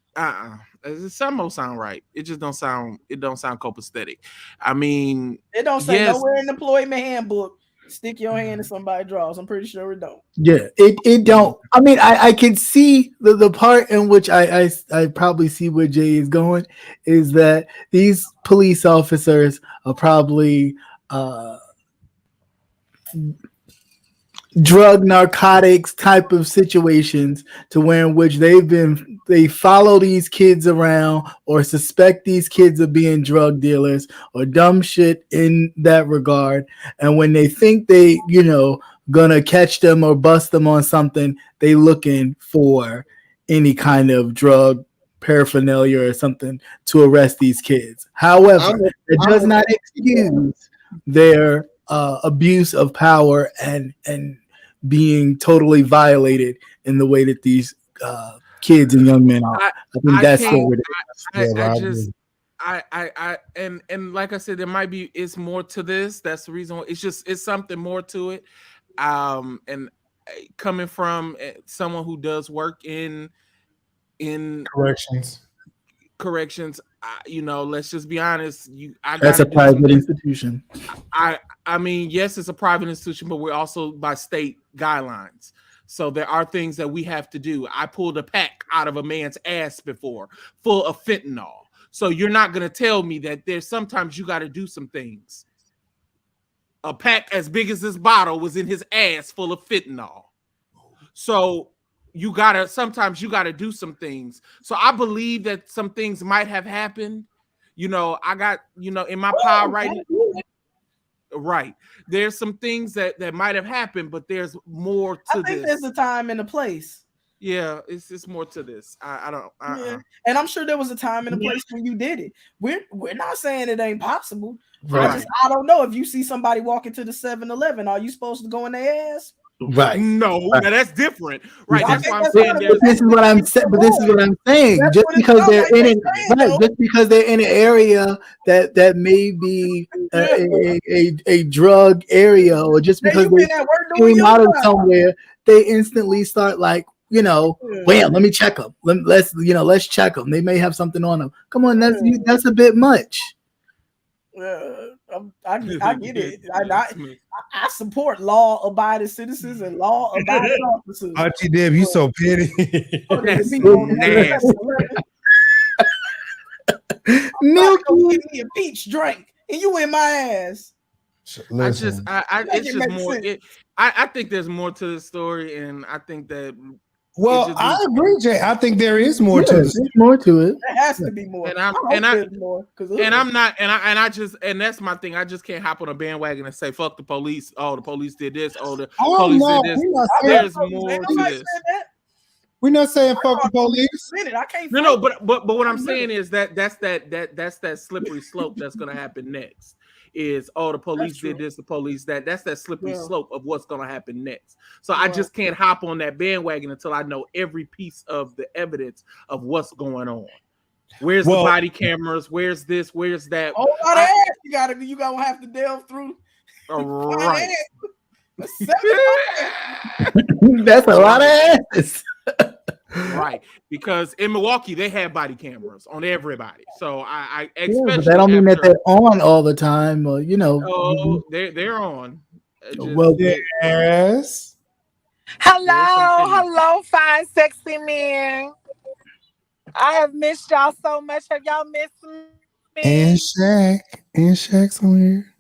Some don't sound right. It just don't sound. It don't sound copacetic. I mean, it don't say nowhere in the employment handbook. Stick your hand in somebody's drawers. I'm pretty sure it don't. Yeah, it don't. I mean, I can see the part in which I probably see where Jay is going, is that these police officers are probably drug narcotics type of situations, to where in which they follow these kids around or suspect these kids of being drug dealers or dumb shit in that regard. And when they think they, gonna catch them or bust them on something, they looking for any kind of drug paraphernalia or something to arrest these kids. However, it does not excuse their abuse of power and being totally violated in the way that these kids and young men are. I think that's so ridiculous. And like I said, there might be, it's more to this. That's the reason. It's something more to it. And coming from someone who does work in corrections, let's just be honest. That's a private institution. I mean, yes, it's a private institution, but we're also by state guidelines. So there are things that we have to do. I pulled a pack out of a man's ass before, full of fentanyl. So you're not going to tell me that there's sometimes you got to do some things. A pack as big as this bottle was in his ass full of fentanyl. So sometimes you got to do some things. So I believe that some things might have happened. I got, in my pile right now. Right. There's some things that might have happened, but there's more to this. I think there's a time and a place. Yeah, it's more to this. I don't. Yeah. And I'm sure there was a time and a place when you did it. We're not saying it ain't possible. Right. I don't know if you see somebody walking to the 7-Eleven, are you supposed to go in their ass? Right. No, right. now that's different. Right. I That's think why I'm that's saying what it there's. This is what I'm saying. But this is what I'm saying. That's Just what it because sounds they're like in they're it, saying, right? though. Just because they're in an area that may be a drug area, or just Hey, because you they been at work doing came your out of job. somewhere, they instantly start like, well, let me check them. Let's check them. They may have something on them. Come on, that's a bit much. I get it. I support law-abiding citizens and law-abiding officers. Auntie Deb, you so petty. That's nasty. Milky, give me a peach drink, and you in my ass. Listen. It's just more. I think there's more to the story, and I think that. Well, I agree, Jay. I think there is more to this. There's more to it. There has to be more. And that's my thing. I just can't hop on a bandwagon and say fuck the police. Oh, the police did this. Oh, the police did this. There's more to this. We're not saying fuck the police. I can't. No, but what I'm saying is that's that slippery slope that's gonna happen next. Is the police did this, the police that. That's that slippery slope of what's gonna happen next. So I just can't hop on that bandwagon until I know every piece of the evidence of what's going on. Where's the body cameras? Where's this? Where's that? Oh, you gonna have to delve through. All right. That's a lot of asses. Right, because in Milwaukee they have body cameras on everybody. So I but that don't mean that they're on all the time, or Oh, they're on. Well, yes. Hello, fine, sexy men. I have missed y'all so much. Have y'all missed me? And Shaq's on here.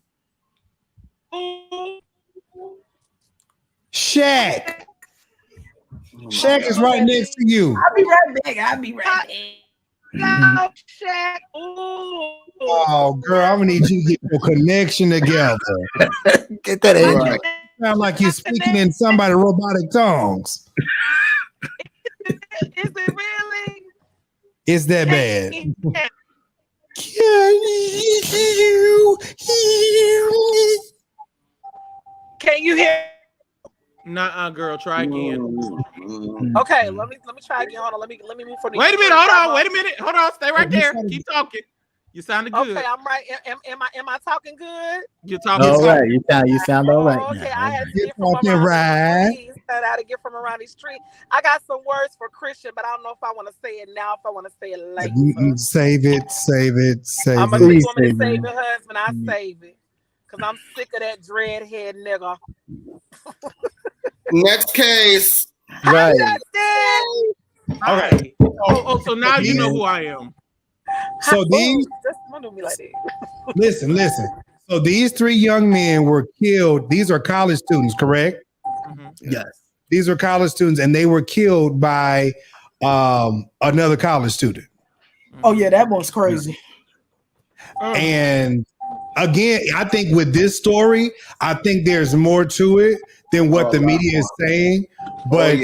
Shaq. Shaq is right next to you. I'll be right back. Hello, Shaq. Ooh. Oh, girl, I'm gonna need you to get your connection together. Get that in right. Sound like you're speaking in somebody's robotic tongues. Is it really? Is that bad? Can you hear? Nuh-uh, girl. Try again. Okay, let me try again. Hold on. Let me move for the. Wait a minute. Hold on. Stay right there. Keep talking. You sounded good. Okay, I'm right. Am I talking good? You're talking all right. You sound all right. Okay, now. I had to get from around these streets. I had to get from around these streets. I got some words for Christian, but I don't know if I want to say it now. If I want to say it later. Save it. I'm gonna say save it, husband. I save it. Cause I'm sick of that dreadhead nigga. Next case. Right. Okay. Oh, so now you know who I am. So these listen. So these three young men were killed. These are college students, correct? Mm-hmm. Yes. These are college students, and they were killed by another college student. Oh yeah, that one's crazy. And again, I think with this story, I think there's more to it than what the media is saying. But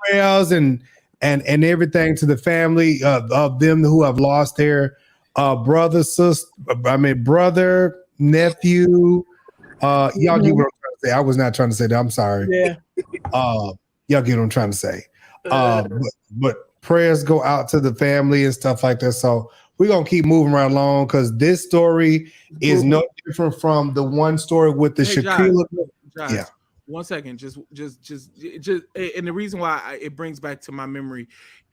prayers and everything to the family of them who have lost their brother, nephew. Y'all get what I'm trying to say. I was not trying to say that. I'm sorry. Yeah. Y'all get what I'm trying to say. But prayers go out to the family and stuff like that. So we're gonna keep moving right along because this story is no different from the one story with the Shanquella. Josh, 1 second, just, and the reason why it brings back to my memory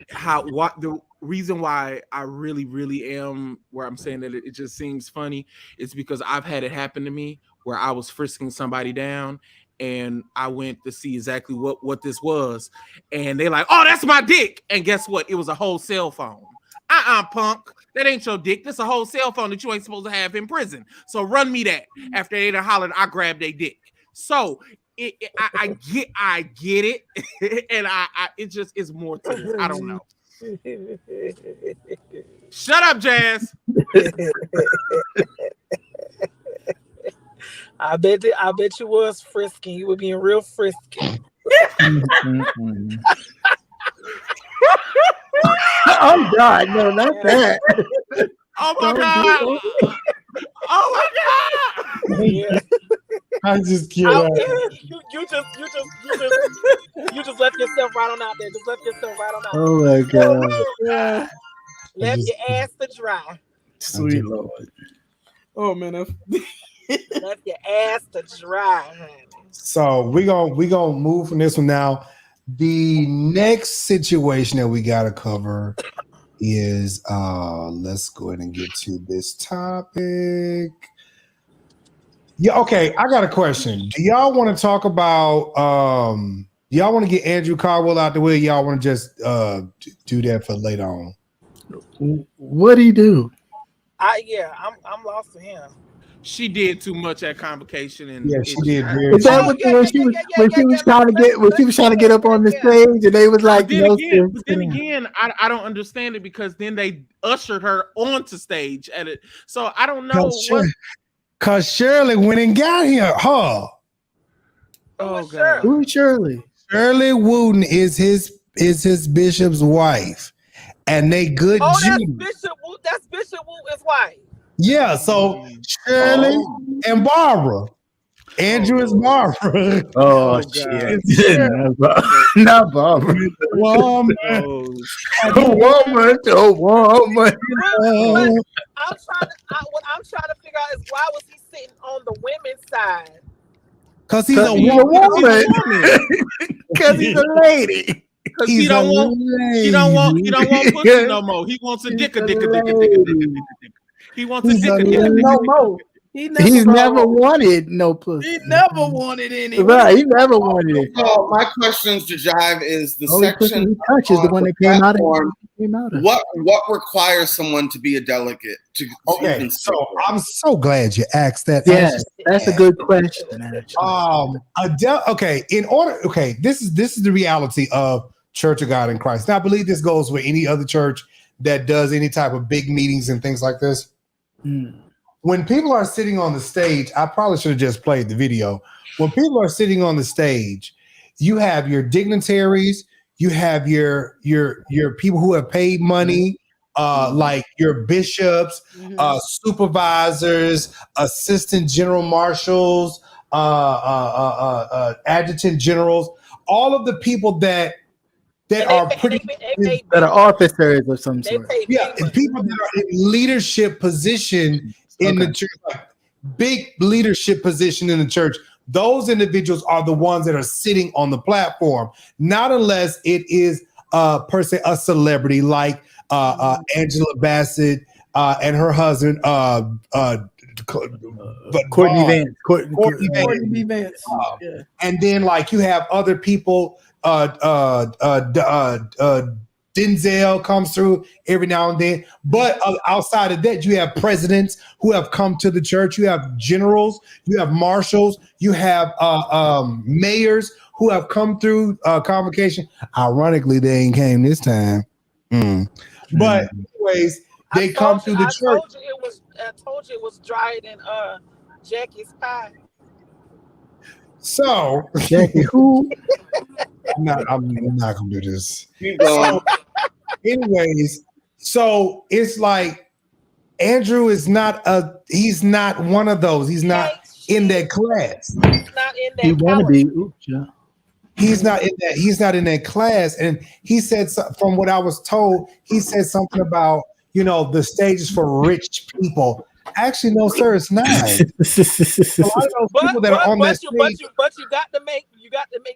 the reason why I really am where I'm saying that it just seems funny is because I've had it happen to me where I was frisking somebody down and I went to see exactly what this was, and they're like, "Oh, that's my dick," and guess what? It was a whole cell phone. Punk. That ain't your dick. That's a whole cell phone that you ain't supposed to have in prison. So run me that. After they done hollered, I grabbed their dick. So I get it, and it just is more to this. I don't know. Shut up, Jazz. I bet you was frisky. You were being real frisky. Oh God, no, not that. Oh my God. Oh my God. I just can't. You You just left yourself right on out there. Just left yourself right on out there. Oh my god. Left your ass to dry. Sweet Lord. Oh man, left your ass to dry, honey. So we gonna move from this one now. The next situation that we gotta cover is let's go ahead and get to this topic. Yeah, okay. I got a question. Do y'all want to talk about y'all want to get Andrew Caldwell out the way? Y'all want to just do that for later on? What do you do? I'm lost to him. She did too much at convocation, and yeah, she did. Is that when she was trying to get up on the stage, and they was like, then again, I don't understand it because then they ushered her onto stage at it. So I don't know because Shirley went and got her. Oh God, who's Shirley? Shirley Wooten is his bishop's wife, and they good. Oh, that's Bishop Wooten's wife. Yeah, so Shirley and Barbara. Andrew is Barbara. Oh, shit. Not Barbara. Woman. Woman. What I'm trying to figure out is why was he sitting on the women's side? Because he's a woman. Because he's a lady. Because he don't want pussy no more. He wants a dick. He wants a dick. No more. He's never wanted no pussy. He never wanted any. Right, he never wanted it. So my questions to Jive is the section he touches the one that came out of. What requires someone to be a delegate? Okay, so I'm so glad you asked that. Yes, that's a good question. Okay, this is the reality of Church of God in Christ. Now, I believe this goes with any other church that does any type of big meetings and things like this. When people are sitting on the stage, I probably should have just played the video. When people are sitting on the stage, you have your dignitaries, you have your people who have paid money, like your bishops, supervisors, assistant general marshals, adjutant generals, all of the people that are officers of some sort. Yeah, and people that are in leadership position in the church, like big leadership position in the church. Those individuals are the ones that are sitting on the platform, not unless it is per se a celebrity like Angela Bassett and her husband Courtney Vance. Courtney Vance. And then like you have other people. Denzel comes through every now and then, but outside of that, you have presidents who have come to the church. You have generals, you have marshals, you have mayors who have come through convocation. Ironically, they ain't came this time. But anyways, they come through the church. I told you it was drier than Jackie's pie. So Jackie, who? I'm not gonna do this. So, anyways, so it's like Andrew is he's not one of those. He's not in that class. He's not in that. He want to be. He's not in that class. And he said, from what I was told, he said something about the stage is for rich people. Actually, no, sir, it's not. A lot of those people that are on that stage, but you got to make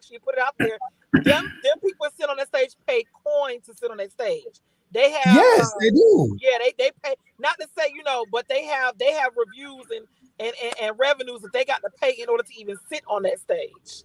sure you put it out there. Them people sit on that stage pay coins to sit on that stage. They have they do. Yeah, they pay. Not to say but they have reviews and revenues that they got to pay in order to even sit on that stage.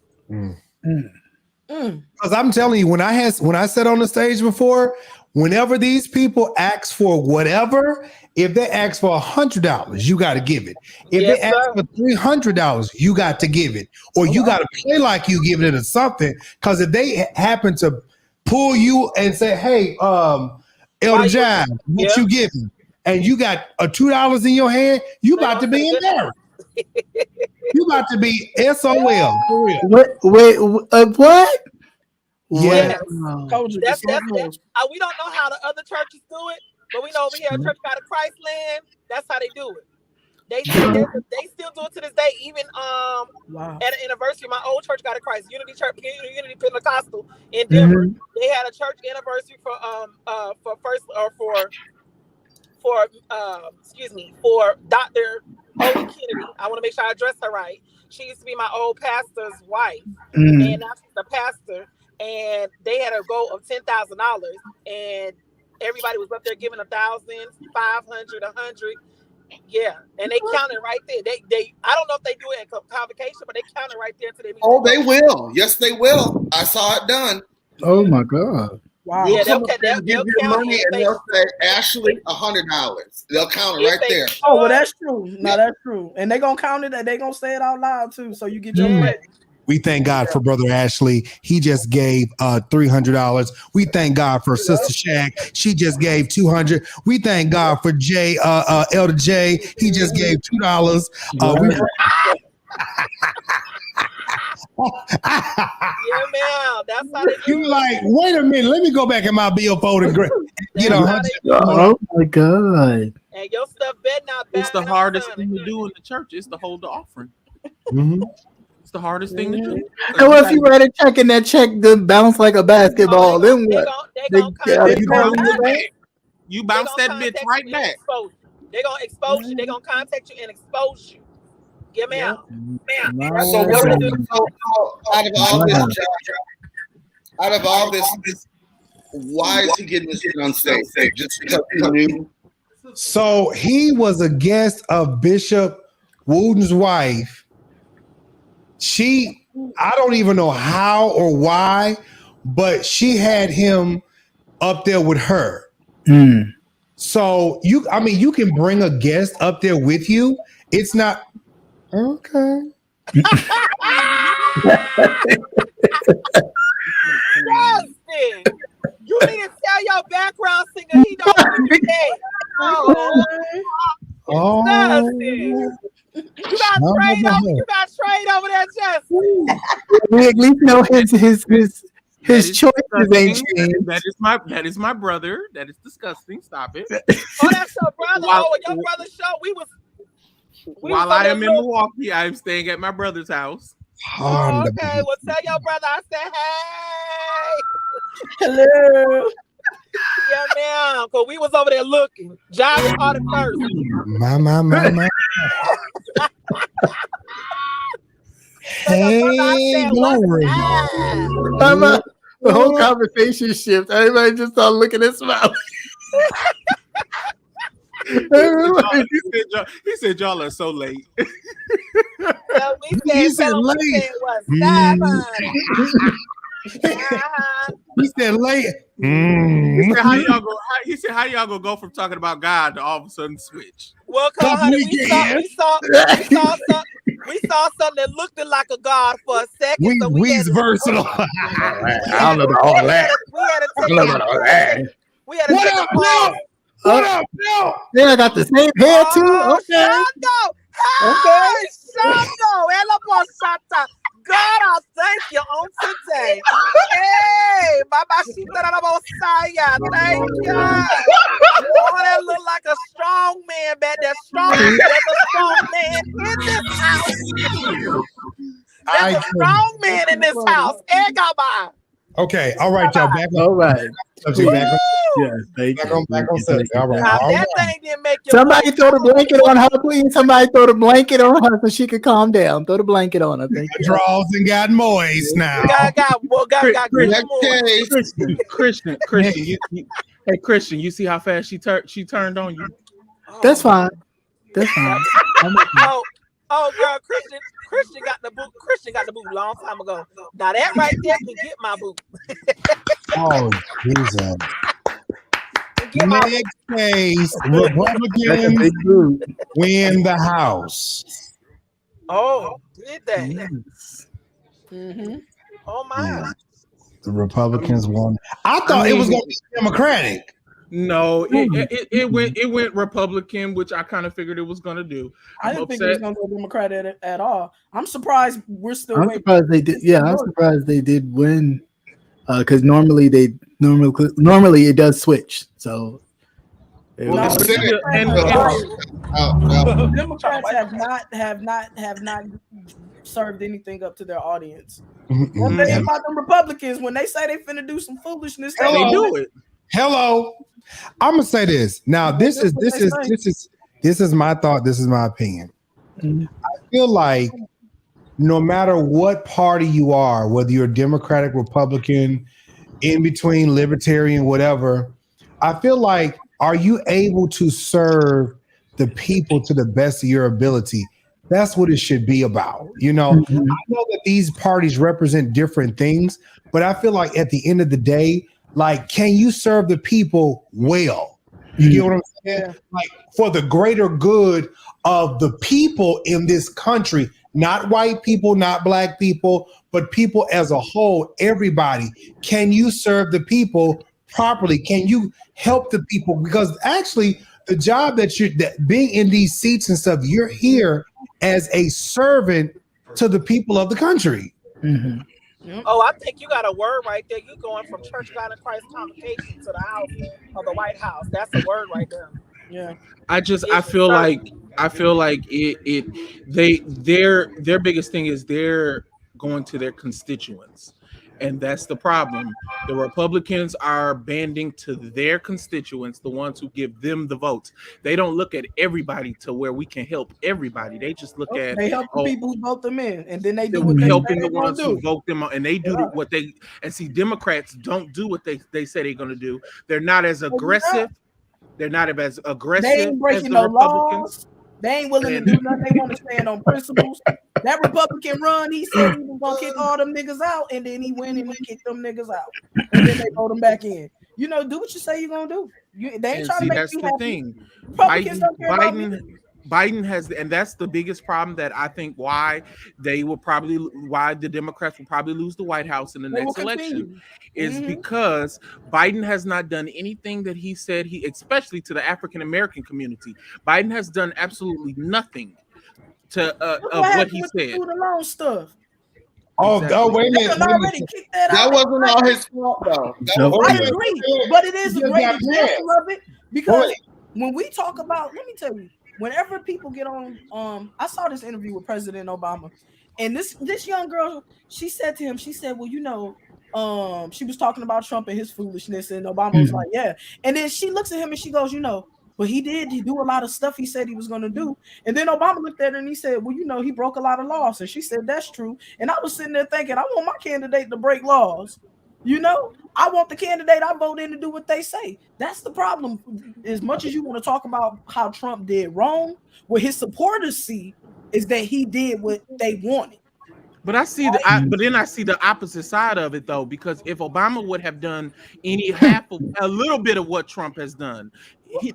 Because I'm telling you, when I sat on the stage before, whenever these people ask for whatever, if they ask for $100, you got to give it. If they ask for $300, you got to give it, or you got to play like you giving it or something. Because if they happen to pull you and say, "Hey, Elder John, what you giving?" and you got a $2 in your hand, you about to be embarrassed. You about to be SOL for real. What? Yeah. That's we don't know how the other churches do it, but we know over here at Church God of Christ land, that's how they do it. They still do it to this day. Even at an anniversary, my old church got a Christ Unity Church, Unity Pentecostal in Denver. They had a church anniversary for Dr. Odie Kennedy. I want to make sure I address her right. She used to be my old pastor's wife, and now she's the pastor. And they had a goal of $10,000, and everybody was up there giving 1,000, 500, 100. Yeah, and they counted right there. They I don't know if they do it at convocation, but they counted right there until they. Oh, they will. Yes, they will. I saw it done. Oh my God! Wow. Yeah, They'll give you money and they'll say, Ashley, $100. They'll count it right there. Oh, well, that's true. No, that's true. And they're gonna count it. They're gonna say it out loud too, so you get your credit. We thank God for Brother Ashley. He just gave $300. We thank God for Sister Shaq. She just gave $200. We thank God for Elder J. He just gave $2. Yeah, man. That's how they do. You like, wait a minute. Let me go back in my billfold and get Oh my God! And your stuff better not. It's the hardest thing to do in the church. Is to hold the offering. It's the hardest thing to do. And what if you write a check and that check then bounce like a basketball? Then what? You bounce that bitch right back. They're gonna expose you. They're gonna contact you and expose you. Get me out. So out of all this, why is he getting this shit on stage? Just because he knew? So he was a guest of Bishop Wooden's wife. I don't even know how or why, but she had him up there with her. So you can bring a guest up there with you. It's not okay. Justin, you need to tell your background singer he don't want to pay. Justin. You got trade over there, Justin. We at least know his choices ain't changed. That is my brother. That is disgusting. Stop it. Oh, that's your brother. Your brother's show. While I am in Milwaukee, I am staying at my brother's house. Oh, okay. Well, tell your brother I said hey. Hello. Yeah, man. Because we was over there looking. John was on it first. My. Hey, glory. The whole conversation shift. Everybody just started looking at Smiley. He said y'all are so late. He said late. He said late. He said how y'all gonna go from talking about God to all of a sudden switch? Well, honey, we saw something that looked like a God for a second. We's versatile. I don't know about all that. We had to take a pause. What up, Bill? Yeah, I got the same hair too. Okay. God, I thank you on today. Hey, Baba Shita, thank you. Oh, that look like a strong man back there. There's a strong man in this house. There's a strong man in this house. Hey, Gaba. Okay, all right, y'all. Back on. All right. Yeah, back on subject. All right. That thing didn't make you. Somebody throw the blanket on her, please. Somebody throw the blanket on her so she could calm down. Throw the blanket on her. Thank you. Draws and got moist now. Christian. Hey, Christian, you see how fast she turned on you? That's fine. That's fine. Oh, girl, Christian got the boot. Christian got the boot a long time ago. Now that right there can get my boot. Oh, Jesus. Next case, Republicans win the House. Oh, did they? Yes. Mm-hmm. Oh my. The Republicans won. I thought it was going to be Democratic. No, it went Republican, which I kind of figured it was going to do. I didn't think it was going to go Democrat at all. I'm surprised we're still. I'm surprised they did. Yeah, I'm surprised they did win. Because normally it does switch. So Democrats have not served anything up to their audience. One thing about them Republicans, when they say they finna do some foolishness, they do it. Hello. I'm gonna say this. Now, this is my thought. This is my opinion. I feel like no matter what party you are, whether you're Democratic, Republican, in between, libertarian, whatever, I feel like, are you able to serve the people to the best of your ability? That's what it should be about. I know that these parties represent different things, but I feel like at the end of the day, like, can you serve the people well? You get what I'm saying? Yeah. Like, for the greater good of the people in this country, not white people, not black people, but people as a whole, everybody. Can you serve the people properly? Can you help the people? Because actually, the job that being in these seats and stuff, you're here as a servant to the people of the country. Mm-hmm. Oh, I think you got a word right there. You're going from Church of God in Christ Convocation to the house of the White House. That's a word right there. Yeah. I feel like their biggest thing is they're going to their constituents. And that's the problem. The Republicans are banding to their constituents, the ones who give them the votes. They don't look at everybody to where we can help everybody. They just look at they help the people who vote them in, and then they do what helping the ones who vote them out, and they do what they. And see, Democrats don't do what they say they're going to do. They're not as aggressive. They're not as aggressive. They ain't breaking no laws. They ain't willing to do nothing. They want to stand on principles. That Republican run, he said he was gonna kick all them niggas out, and then he went and he kicked them niggas out, and then they vote them back in. Do what you say you're gonna do. They ain't trying to make you happy. Thing. Biden has, and that's the biggest problem that I think why the Democrats will probably lose the White House in the next election is because Biden has not done anything that he said especially to the African American community. Biden has done absolutely nothing to of what he said. Loan stuff. Oh, wait a minute. That wasn't all his fault, though. I agree, but it is a great example of it because when we talk about, let me tell you, whenever people get on, I saw this interview with President Obama, and this young girl, she said to him, she said, well, she was talking about Trump and his foolishness, and Obama was like, yeah, and then she looks at him and she goes, but he do a lot of stuff he said he was going to do. And then Obama looked at her and he said, well, he broke a lot of laws. And she said, that's true. And I was sitting there thinking, I want my candidate to break laws. I want the candidate I vote in to do what they say. That's the problem. As much as you want to talk about how Trump did wrong, what his supporters see is that he did what they wanted. But I see then I see the opposite side of it though, because if Obama would have done a little bit of what Trump has done,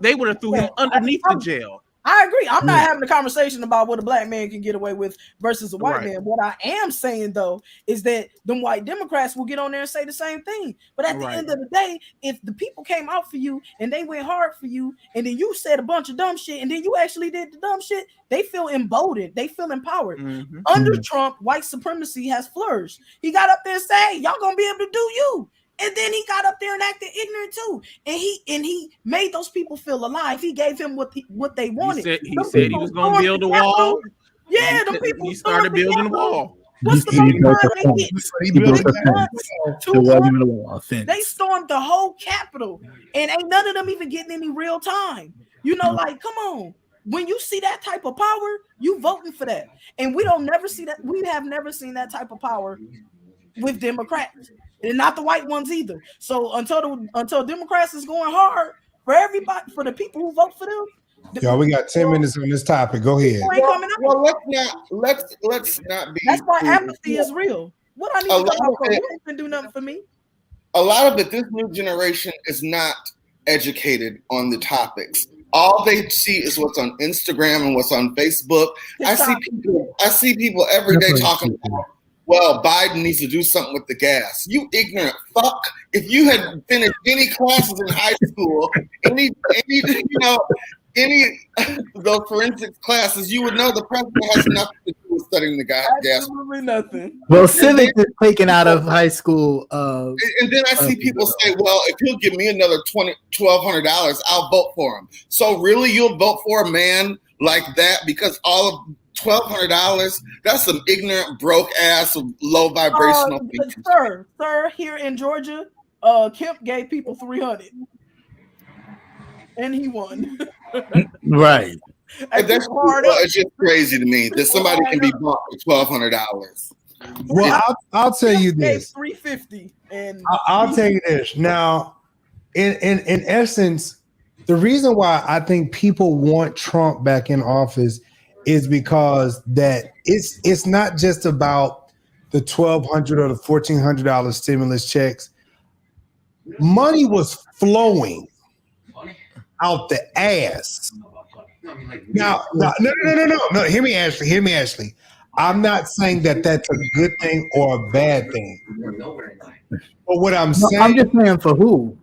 they would have threw him underneath the jail. I agree. I'm not having a conversation about what a black man can get away with versus a white man. What I am saying though is that them white Democrats will get on there and say the same thing. But at the end of the day, if the people came out for you and they went hard for you, and then you said a bunch of dumb shit, and then you actually did the dumb shit, they feel emboldened. They feel empowered. Under Trump, white supremacy has flourished. He got up there and said, hey, y'all gonna be able to do you. And then he got up there and acted ignorant too, and he made those people feel alive. He gave him what they wanted. He said he was going to build a wall. Yeah, the people. He started building a wall. What's the They stormed the whole Capitol, and ain't none of them even getting any real time. Like, come on. When you see that type of power, you voting for that, and we never see that. We have never seen that type of power with Democrats. And not the white ones either. So until Democrats is going hard for everybody, for the people who vote for them. Y'all, we got 10 minutes on this topic. Go ahead. Well, let's not be. That's why apathy is real. What I need to know about you ain't do nothing for me. A lot of it, this new generation is not educated on the topics. All they see is what's on Instagram and what's on Facebook. I see people every day talking about, well, Biden needs to do something with the gas. You ignorant fuck. If you had finished any classes in high school, any of those forensics classes, you would know the president has nothing to do was studying the gas. Absolutely nothing. Well, civics is taken out of high school. And then I see people say, well, if he'll give me another $1,200, I'll vote for him. So really, you'll vote for a man like that because all of $1,200, that's some ignorant, broke ass, low vibrational things. Sir, here in Georgia, Kemp gave people $300. And he won. Right. It's just crazy to me that somebody can be bought for $1,200. Well, I'll tell you this. $350, and I'll tell you this. Now, in essence, the reason why I think people want Trump back in office is because that it's not just about the $1,200 or the $1,400 stimulus checks. Money was flowing out the ass. Now, no. Hear me, Ashley. I'm not saying that that's a good thing or a bad thing. But what I'm saying, I'm just saying for who.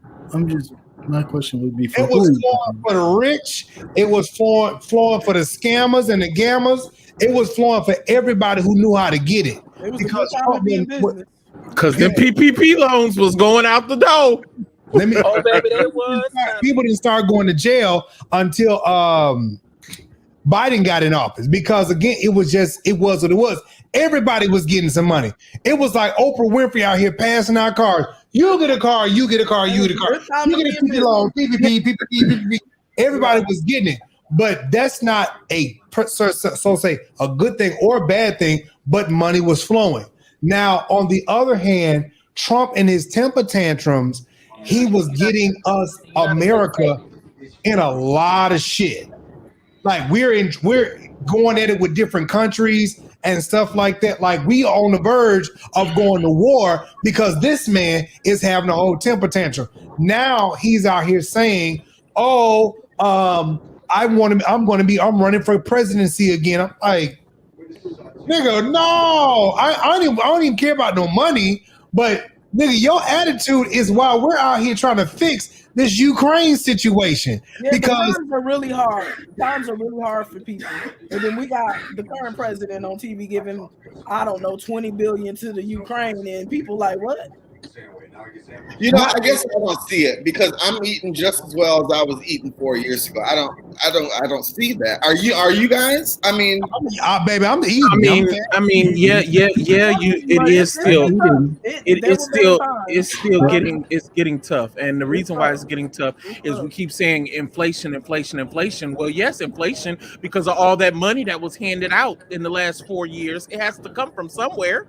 My question would be for it who. was flowing for the rich. It was flowing for the scammers and the gamblers. It was flowing for everybody who knew how to get it. It was because business. Because the PPP loans was going out the door. Baby, they was. People didn't start going to jail until Biden got in office because again, it was what it was. Everybody was getting some money. It was like Oprah Winfrey out here passing out cars. You get a car, you get a car, you get a car. You get a PPP loan, PPP. Everybody was getting it. But that's not a good thing or a bad thing, but money was flowing. Now, on the other hand, Trump and his temper tantrums, he was getting us, America, in a lot of shit. Like we're going at it with different countries and stuff like that. Like we are on the verge of going to war because this man is having a whole temper tantrum. Now he's out here saying, I'm running for presidency again. I'm like, nigga, no, I don't even care about no money, but nigga, your attitude is why we're out here trying to fix this Ukraine situation. Yeah, because times are really hard. Times are really hard for people. And then we got the current president on TV giving, I don't know, $20 billion to the Ukraine, and people like, what? You know, I guess I don't see it because I'm eating just as well as I was eating 4 years ago. I don't see that. Are you guys? I mean, baby, I'm eating. It's still getting tough. And the reason why it's getting tough is we keep saying inflation. Well, yes, inflation because of all that money that was handed out in the last 4 years. It has to come from somewhere.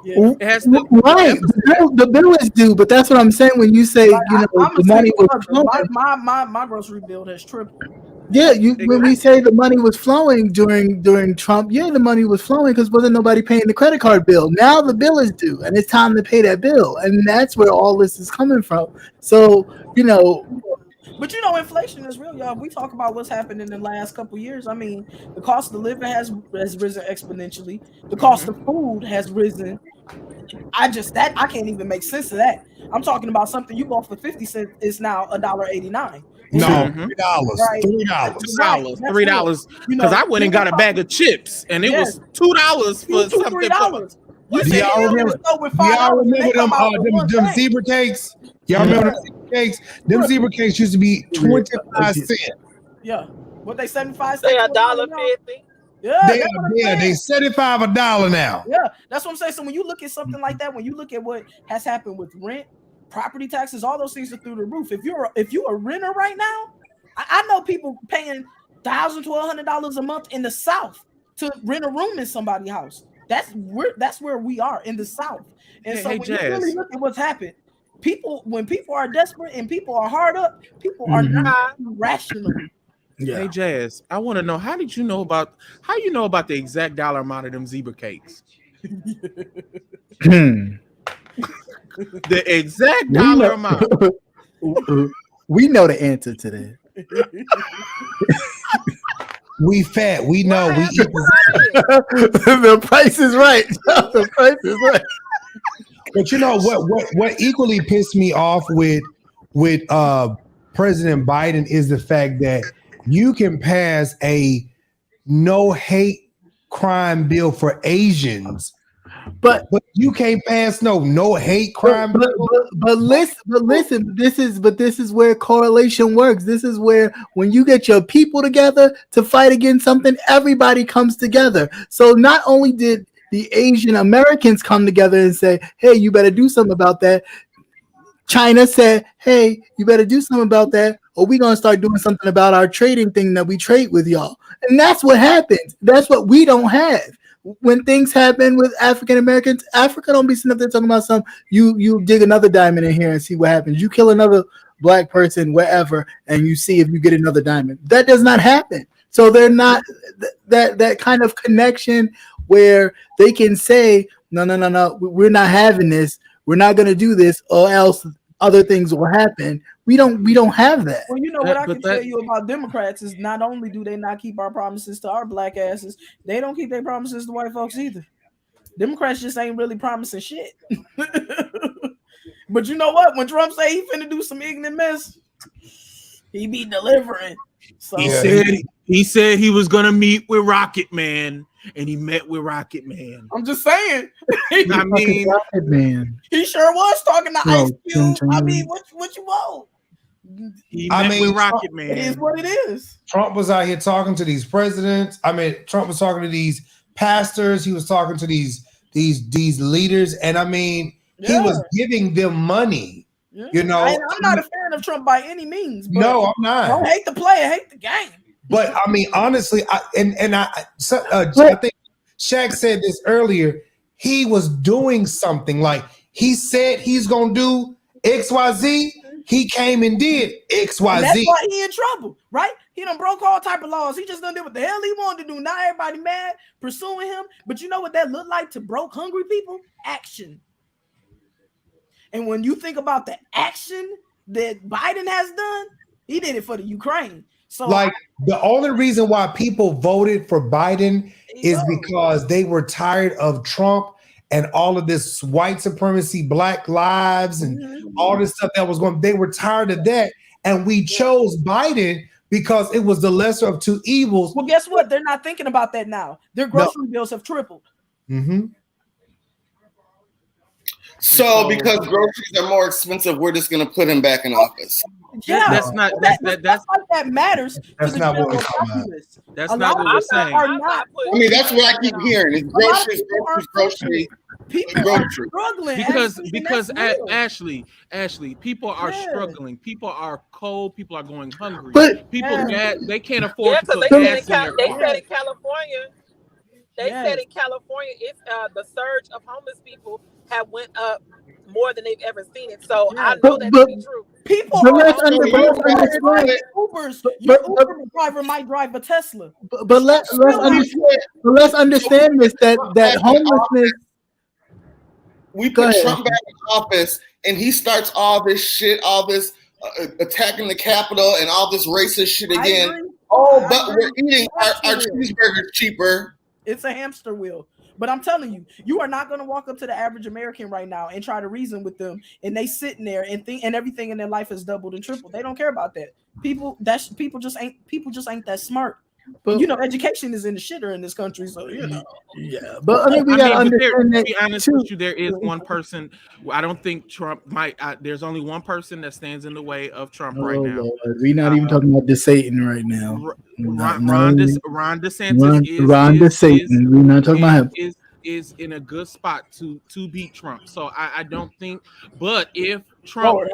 Yeah. It has to, right. The bill is due, but that's what I'm saying when you say, the money was flowing. My grocery bill has tripled. Yeah, when we say the money was flowing during Trump, the money was flowing because wasn't nobody paying the credit card bill. Now the bill is due, and it's time to pay that bill, and that's where all this is coming from. So, But inflation is real, y'all. We talk about what's happened in the last couple of years. I mean, the cost of living has risen exponentially. The cost of food has risen. I can't even make sense of that. I'm talking about something you bought for 50 cents is now $1.89. No, $3. $3. Because I went and got a bag of chips, and it was $2 for something. Y'all remember them zebra cakes? Y'all remember them zebra cakes? Them zebra cakes used to be 25 cents. Yeah. What they 75 cents? They $1.50. Yeah, they $75 now. Yeah, that's what I'm saying. So when you look at something like that, when you look at what has happened with rent, property taxes, all those things are through the roof. If you're a renter right now, I know people paying $1,000 to $100 a month in the South to rent a room in somebody's house. That's where we are in the South. And so when you really look at what's happened, when people are desperate and people are hard up, people are not rational. Yeah. Hey Jazz, I want to know how you know about the exact dollar amount of them zebra cakes? The exact dollar amount. We know the answer to that. We fat. We know. We eat. The price is right. The price is right. But you know what equally pissed me off with President Biden is the fact that you can pass a no hate crime bill for Asians. But you can't pass no hate crime bill. But listen, this is where correlation works. This is where when you get your people together to fight against something, everybody comes together. So not only did the Asian Americans come together and say, hey, you better do something about that. China said, hey, you better do something about that, or we're going to start doing something about our trading thing that we trade with y'all. And that's what happens. That's what we don't have. When things happen with African Americans, Africa don't be sitting up there talking about something. You dig another diamond in here and see what happens. You kill another black person wherever, and you see if you get another diamond. That does not happen. So they're not that kind of connection where they can say, no, we're not having this. We're not going to do this, or else other things will happen. We don't have that. Well, you know what I can tell you about Democrats is not only do they not keep our promises to our black asses, they don't keep their promises to white folks either. Democrats just ain't really promising shit. But you know what? When Trump say he finna do some ignorant mess, he be delivering. So he said he was gonna meet with Rocket Man, and he met with Rocket Man. I'm just saying. I mean, Rocket Man. He sure was talking to Ice Cube. I mean, what you want? He met with Rocket Man. It is what it is. Trump was out here talking to these presidents. I mean, Trump was talking to these pastors. He was talking to these leaders, and I mean, he was giving them money. Yeah. You know, I'm not a fan of Trump by any means. But no, I'm not. Don't hate the player, hate the game. But I mean, honestly, I think Shaq said this earlier. He was doing something like he said he's gonna do XYZ. He came and did XYZ. And that's why he in trouble, right? He done broke all type of laws. He just done did what the hell he wanted to do. Now everybody mad, pursuing him. But you know what that looked like to broke, hungry people? Action. And when you think about the action that Biden has done, he did it for the Ukraine. So like the only reason why people voted for Biden is because they were tired of Trump and all of this white supremacy, black lives, and all this stuff that was going. They were tired of that, and we chose Biden because it was the lesser of two evils. Well, guess what? They're not thinking about that now. Their grocery bills have tripled. Mm-hmm. So because groceries are more expensive, we're just going to put him back in office. Yeah, that's not that matters. That's not what we're talking about. That's not what we're saying. I mean, that's what I keep hearing. It's groceries. People are struggling because Ashley, people are struggling. People are cold. People are going hungry. But people they can't afford to put they gas said in their car. in California. They said in California, it's the surge of homeless people have went up more than they've ever seen it. So I know that to be true. People are Ubers. Your Uber driver might drive a Tesla. But let's understand this that homelessness. We put Trump back in office, and he starts all this shit, all this attacking the Capitol, and all this racist shit again. But we're eating our cheeseburgers cheaper. It's a hamster wheel. But I'm telling you, you are not going to walk up to the average American right now and try to reason with them, and they sitting there and think, and everything in their life is doubled and tripled. They don't care about that. People just ain't that smart. But you know, education is in the shitter in this country, so you know. Yeah, but I mean, we gotta understand that. To be honest with you, there is one person. I don't think Trump might. There's only one person that stands in the way of Trump right now. We're not even talking about the Satan right now. Ron DeSantis We're not talking about him. Is in a good spot to beat Trump. So I don't think. But if Trump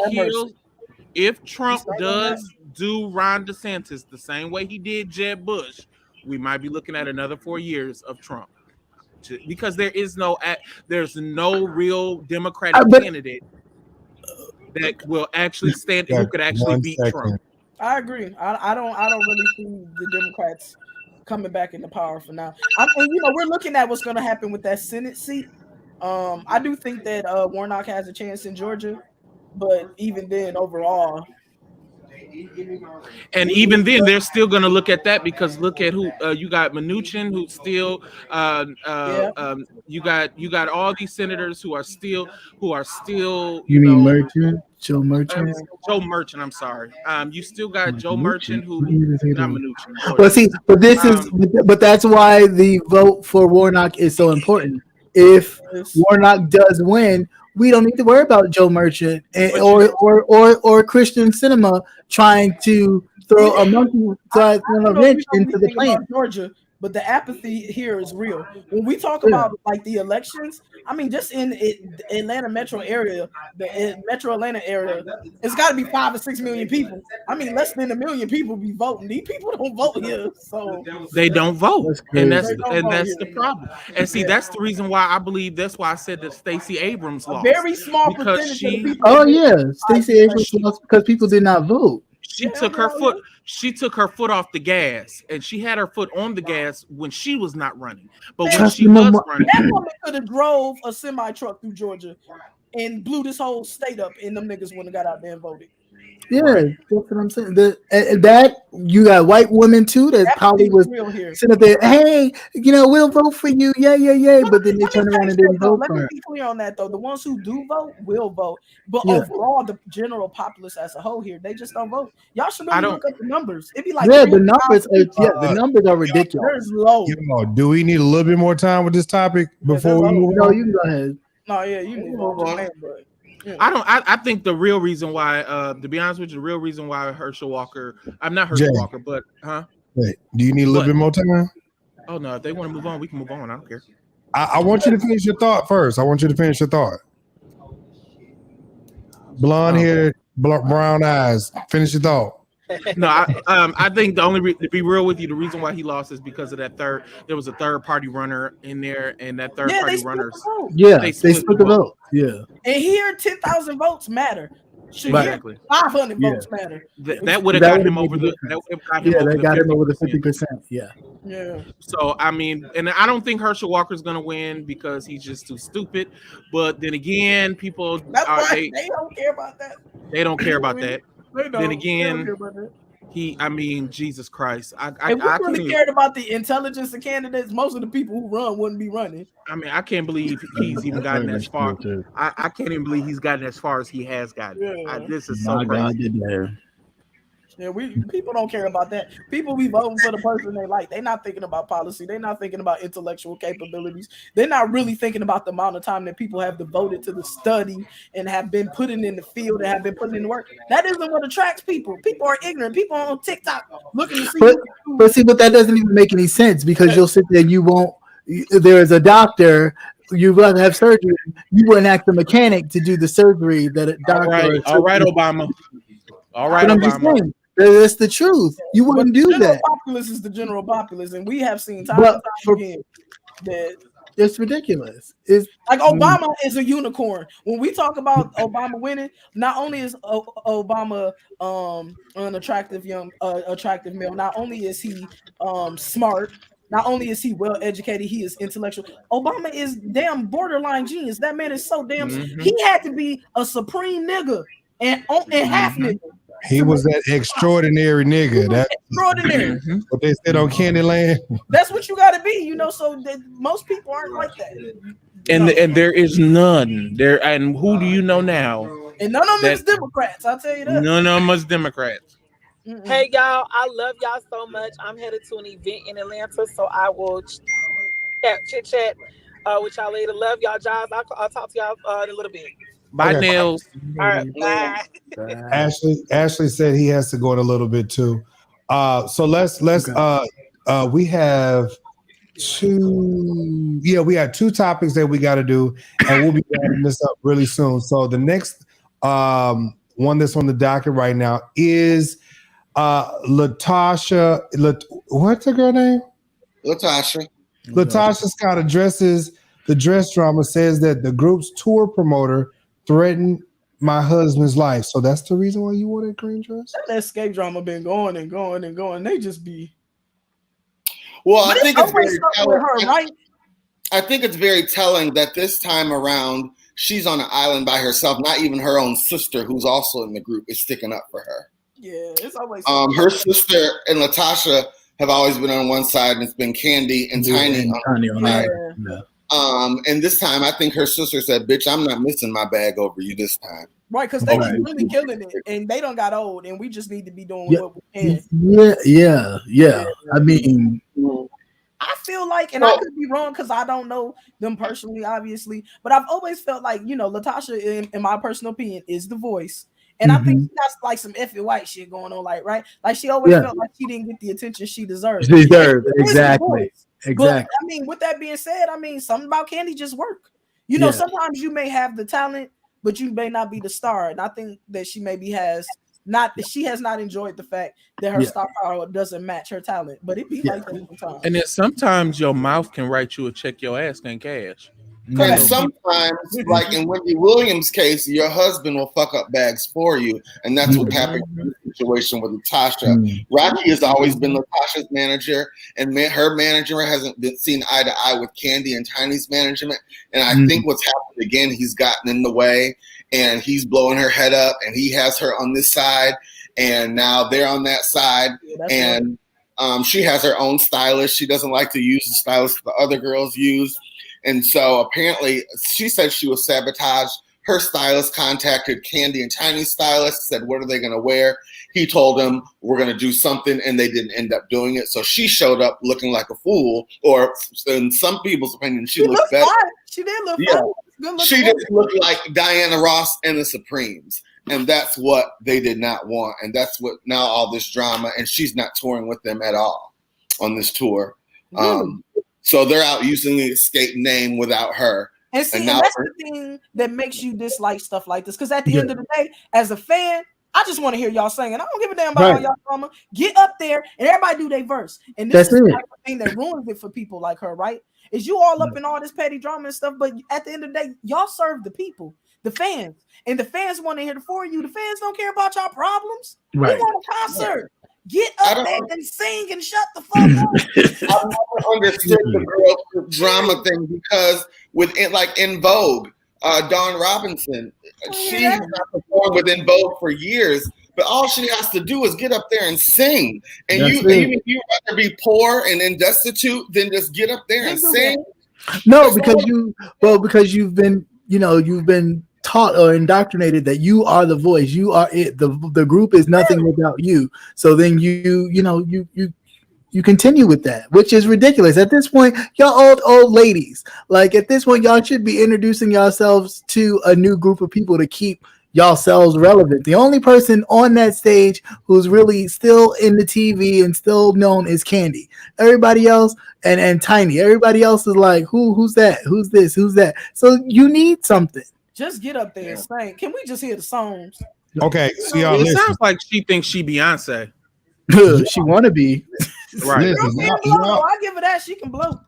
does do Ron DeSantis the same way he did Jeb Bush, we might be looking at another 4 years of Trump, because there's no real Democratic candidate that will actually stand who could actually beat Trump. I agree. I don't really see the Democrats coming back into power for now. I mean, you know, we're looking at what's going to happen with that Senate seat. I do think that Warnock has a chance in Georgia, but even then, overall, And even then, they're still going to look at that because look at who you got Mnuchin, who's still you got all these senators who are still You mean Merchant? Joe Merchant? Joe Merchant. I'm sorry. You still got Joe Merchant who not Mnuchin. Well, see, but but that's why the vote for Warnock is so important. If Warnock does win, we don't need to worry about Joe Merchant or Christian Cinema trying to throw a monkey wrench into the plan. Georgia, but the apathy here is real. When we talk about like the elections, I mean, just in Atlanta metro area, the metro Atlanta area, it's got to be 5 or 6 million people. I mean, less than 1 million people be voting. These people don't vote here, so they don't vote, and that's the problem. And see, that's the reason why I believe that's why I said that Stacey Abrams lost. Very small because percentage she. of the people. Oh yeah, Stacey Abrams lost because people did not vote. She took her foot. She took her foot off the gas, and she had her foot on the gas when she was not running. But when she was running, that woman could have drove a semi truck through Georgia and blew this whole state up, and them niggas wouldn't have got out there and voted. Yeah, that's what I'm saying. That you got white women too that probably was sitting up there. Hey, we'll vote for you. Yeah. But then they turn around and didn't vote for her. Let me be clear on that though. The ones who do vote will vote, but overall, the general populace as a whole here, they just don't vote. Y'all should really look up the numbers. It'd be like the numbers are ridiculous. Low. Do we need a little bit more time with this topic before we move on? No, you can go ahead. No, yeah, you can move on. I think the real reason why, to be honest with you, the real reason why Herschel Walker, I'm not Herschel Walker, but Wait, do you need a little bit more time? Oh no, if they want to move on, we can move on. I don't care. I want you to finish your thought first. Blonde hair, brown eyes. Finish your thought. No, I think the only to be real with you, the reason why he lost is because of there was a third party runner in there, and that third party runners. They split the vote. Yeah. And here, 10,000 votes matter. Exactly. 500 votes matter. That would have got him over the. That got him over the 50%. Yeah. Yeah. So I mean, and I don't think Herschel Walker's gonna win because he's just too stupid. But then again, people they don't care about that. They don't care about that. Then again, Jesus Christ. If we really cared about the intelligence of candidates, most of the people who run wouldn't be running. I mean, I can't believe he's even gotten as far. I can't even believe he's gotten as far as he has gotten. Yeah. This is so crazy. Yeah, people don't care about that. People be voting for the person they like. They're not thinking about policy. They're not thinking about intellectual capabilities. They're not really thinking about the amount of time that people have devoted to the study and have been putting in the field and have been putting in the work. That isn't what attracts people. People are ignorant. People are on TikTok looking to see. But that doesn't even make any sense because you'll sit there and you won't. There is a doctor. You will have surgery. You wouldn't ask the mechanic to do the surgery that a doctor. All right, Obama. All right, but I'm just saying. That's the truth. You wouldn't do that. Populace is the general populace, and we have seen time and time again that it's ridiculous. It's like Obama is a unicorn. When we talk about Obama winning, not only is Obama an attractive attractive male, not only is he smart, not only is he well educated, he is intellectual. Obama is damn borderline genius. That man is so damn. He had to be a supreme nigga and half nigga. He was that extraordinary nigga. That extraordinary. What they said on Candyland. That's what you got to be, so most people aren't like that. And there is none there. And who do you know now? And none of them is Democrats. I'll tell you that. None of them is Democrats. Hey y'all, I love y'all so much. I'm headed to an event in Atlanta, so I will chit chat with y'all later. Love y'all, guys. I'll talk to y'all in a little bit. Bye, Nails. All right, bye. Ashley said he has to go in a little bit too. So let's we have two topics that we got to do, and we'll be wrapping this up really soon. So the next one that's on the docket right now is Latasha. What's the girl name? Latasha Scott addresses the dress drama, says that the group's tour promoter threatened my husband's life. So that's the reason why you wore that green dress? That escape drama been going and going and going. They just be. Well, I think it's very telling. Right? I think it's very telling that this time around she's on an island by herself. Not even her own sister, who's also in the group, is sticking up for her. Yeah, it's always her sister and Latasha have always been on one side, and it's been Candy and Tiny on the other side. And this time, I think her sister said, "Bitch, I'm not missing my bag over you this time." Right, because they was really killing it, and they done got old, and we just need to be doing what we can. Yeah. I mean, I feel like, and I could be wrong because I don't know them personally, obviously, but I've always felt like, Latasha, in my personal opinion, is the voice. And I think she got like some effing white shit going on, right? Like she always felt like she didn't get the attention she deserved. Exactly. But I mean, with that being said, I mean, something about Candy just work. Sometimes you may have the talent, but you may not be the star. And I think that she maybe has not enjoyed the fact that her star power doesn't match her talent. But it be like that sometimes. And then sometimes your mouth can write you a check your ass can't cash. And sometimes, like in Wendy Williams' case, your husband will fuck up bags for you, and that's what happened in the situation with Latasha. Rocky has always been Latasha's manager, and her manager hasn't been seen eye to eye with Candy and Tiny's management. And I think what's happened again, he's gotten in the way, and he's blowing her head up, and he has her on this side, and now they're on that side, and she has her own stylist. She doesn't like to use the stylist the other girls use. And so apparently she said she was sabotaged. Her stylist contacted Candy and Tiny's stylist, said, what are they going to wear? He told them, we're going to do something, and they didn't end up doing it. So she showed up looking like a fool, or in some people's opinion, she looked better. Fine. She did look fine. She just looked like Diana Ross and the Supremes. And that's what they did not want. And that's what now all this drama, and she's not touring with them at all on this tour. So they're out using the Escape name without her. And see, and that's the thing that makes you dislike stuff like this. Because at the end of the day, as a fan, I just want to hear y'all singing. I don't give a damn about all y'all drama. Get up there and everybody do their verse. And this is the type of thing that ruins it for people like her, right? Is you all up in all this petty drama and stuff, but at the end of the day, y'all serve the people, the fans. And the fans want to hear it for you. The fans don't care about y'all problems. Right. We want a concert. Get up there and sing and shut the fuck up. I've never understood the girl drama thing because like in Vogue, Dawn Robinson, she has not performed with In Vogue for years, but all she has to do is get up there and sing. And you'd rather be poor and destitute than just get up there and sing. No, because you've been taught or indoctrinated that you are the voice, you are it. The group is nothing without you. So then you continue with that, which is ridiculous. At this point, y'all old ladies. Like at this point, y'all should be introducing yourselves to a new group of people to keep yourselves relevant. The only person on that stage who's really still in the TV and still known is Candy. Everybody else and Tiny. Everybody else is like, who's that? Who's this? Who's that? So you need something. Just get up there and sing. Can we just hear the songs? Okay, so y'all it sounds like she thinks she Beyonce. She want to be. Right. I give her that. She can blow.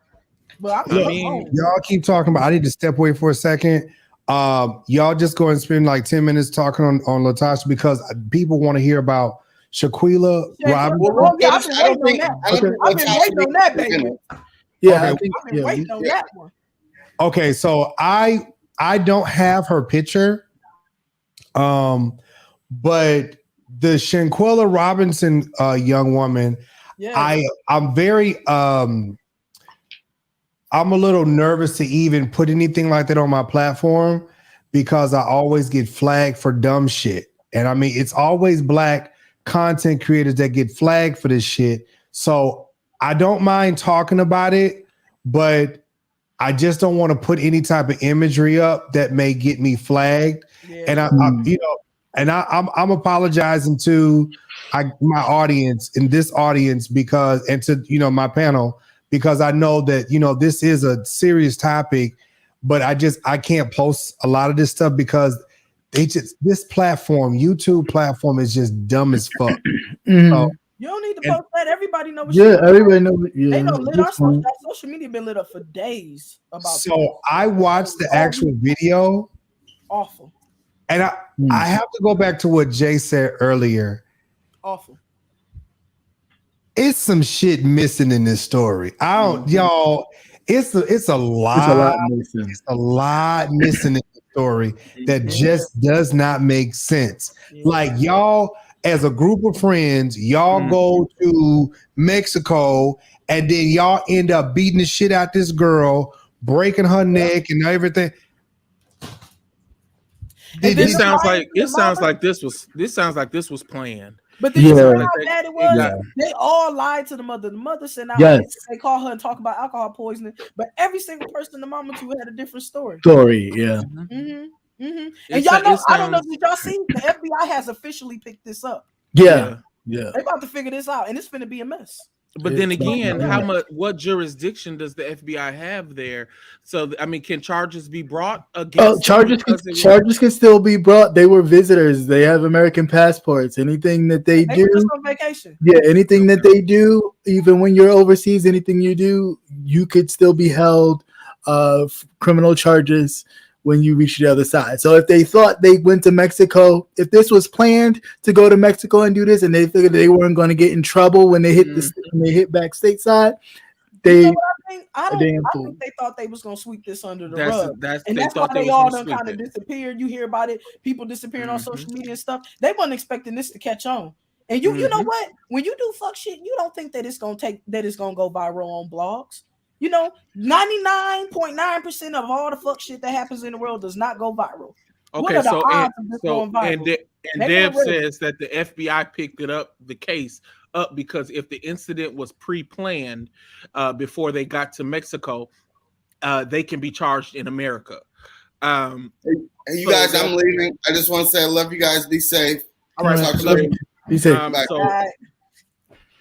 But y'all keep talking about, I need to step away for a second. Y'all just go and spend like 10 minutes talking on Latasha because people want to hear about Shanquella Robinson. I've been waiting on that, baby. Yeah, I've been waiting on that one. Okay, so I don't have her picture, but the Shanquella Robinson young woman, I'm very I'm a little nervous to even put anything like that on my platform because I always get flagged for dumb shit. And I mean, it's always Black content creators that get flagged for this shit. So I don't mind talking about it, but I just don't want to put any type of imagery up that may get me flagged. Yeah. And I'm apologizing to my audience and this audience because, and to, my panel, because I know that, this is a serious topic, but I can't post a lot of this stuff because this platform, YouTube platform is just dumb as fuck. So, you don't need to post that. Everybody knows. Everybody knows. Yeah, they don't lit our social media been lit up for days about. So I watched the actual video. Awful. And I have to go back to what Jay said earlier. Awful. It's some shit missing in this story. Y'all. It's a lot. It's a lot missing in the story that just does not make sense. Yeah. Like y'all. as a group of friends, y'all go to Mexico, and then y'all end up beating the shit out this girl, breaking her neck and everything. This sounds like this was planned. But then you know how bad it was? They all lied to the mother. The mother said, now they call her and talk about alcohol poisoning, but every single person in the mama too had a different story. And y'all know, I don't know, did y'all see? The FBI has officially picked this up. Yeah. They about to figure this out, and it's finna be a mess. But then again, what jurisdiction does the FBI have there? So I mean, can charges be brought against? Charges can still be brought. They were visitors. They have American passports. Anything that they do, just on vacation. Yeah, anything that they do, even when you're overseas, anything you do, you could still be held criminal charges when you reach the other side. So if they thought they went to Mexico, if this was planned to go to Mexico and do this, and they figured they weren't going to get in trouble when they hit when they hit back stateside, I think they thought they was going to sweep this under the rug. That's why they all done kind of disappeared. You hear about it, people disappearing on social media and stuff. They weren't expecting this to catch on. And you know what? When you do fuck shit, you don't think that it's going to go viral on blogs. You know, 99.9% of all the fuck shit that happens in the world does not go viral. Okay, and Deb says that the FBI picked the case up because if the incident was pre-planned before they got to Mexico, they can be charged in America. Hey, you guys, I'm leaving. I just want to say I love you guys. Be safe. All right, be safe.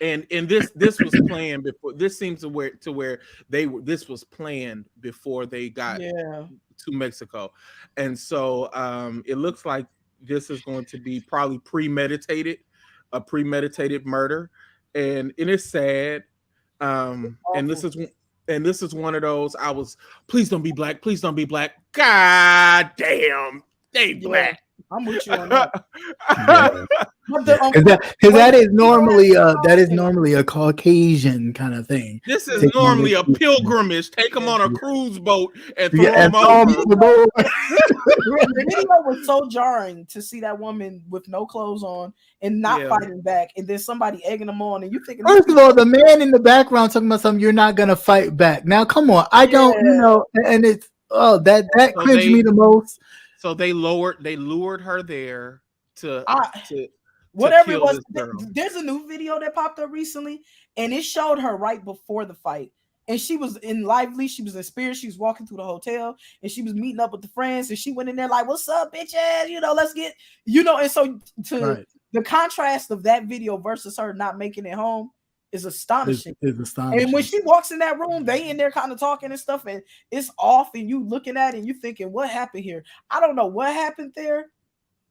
And this was planned before. This seems to where this was planned before they got to Mexico, and so it looks like this is going to be probably a premeditated murder, and it is sad. And this is one of those. Please don't be black. Please don't be black. God damn, they black. I'm with you on that. Because that is normally a Caucasian kind of thing. This is normally a pilgrimage. Take them on a cruise boat and throw them over. The video was so jarring to see that woman with no clothes on and not fighting back, and then somebody egging them on, and you thinking. First of all, the man in the background talking about something, you're not gonna fight back. Now, come on, I don't, and it's that cringed me the most. So they lured her there to whatever it was. There's a new video that popped up recently, and it showed her right before the fight. And she was in lively, she was in spirit, she was walking through the hotel, and she was meeting up with the friends, and she went in there like, "What's up, bitches? You know, let's get, you know." And so the contrast of that video versus her not making it home is astonishing. It's astonishing. And when she walks in that room, they in there kind of talking and stuff, and it's off, and you looking at it and you thinking, what happened here? I don't know what happened there.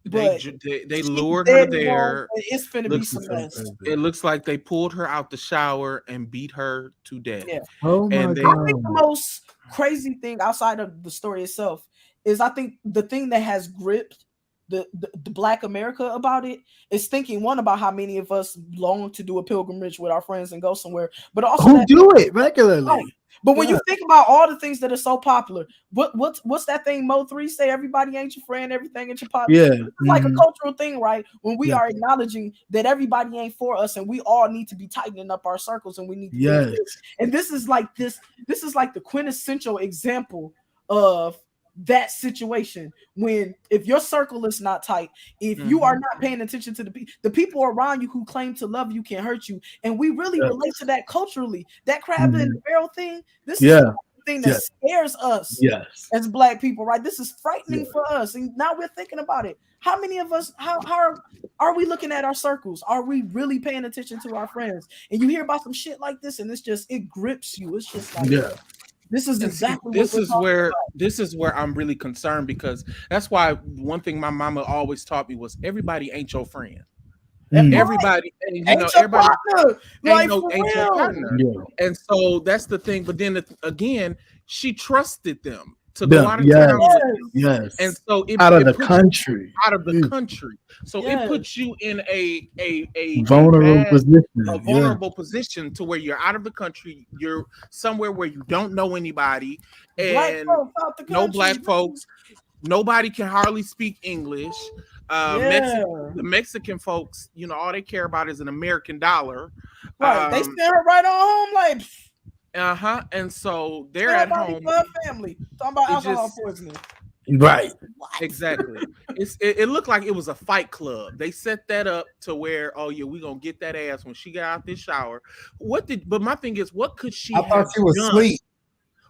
But they lured her there. It's finna be some mess. It looks like they pulled her out the shower and beat her to death. Yeah. Oh my God. I think the most crazy thing outside of the story itself is I think the thing that has gripped the Black America about it is thinking about how many of us long to do a pilgrimage with our friends and go somewhere, but also who do it regularly. Right. But when you think about all the things that are so popular, what's that thing Mo3 say? Everybody ain't your friend, everything ain't your partner. Yeah, it's like a cultural thing, right? When we are acknowledging that everybody ain't for us, and we all need to be tightening up our circles, and we need to do this. And this is like the quintessential example of that situation. When if your circle is not tight, if you are not paying attention to the people around you who claim to love you can hurt you, and we really relate to that culturally. That crab in the barrel thing, this is the thing that scares us as Black people, right? This is frightening for us, and now we're thinking about it. How many of us, how are we looking at our circles? Are we really paying attention to our friends? And you hear about some shit like this, and it grips you. It's just like this is exactly this is where I'm really concerned, because that's why one thing my mama always taught me was everybody ain't your friend. Everybody, ain't your partner. Ain't your partner. And so that's the thing. But then again, she trusted them to go out of town. And so out of the country. So it puts you in a vulnerable position to where you're out of the country, you're somewhere where you don't know anybody, and no Black folks, nobody can hardly speak English. The Mexican folks, you know, all they care about is an American dollar. Right. They send her right on home, like. And so they're at home. Family talking about alcohol poisoning. Right. Exactly. It looked like it was a fight club. They set that up to where, oh yeah, we're gonna get that ass when she got out this shower. But my thing is, what could she I thought she was asleep.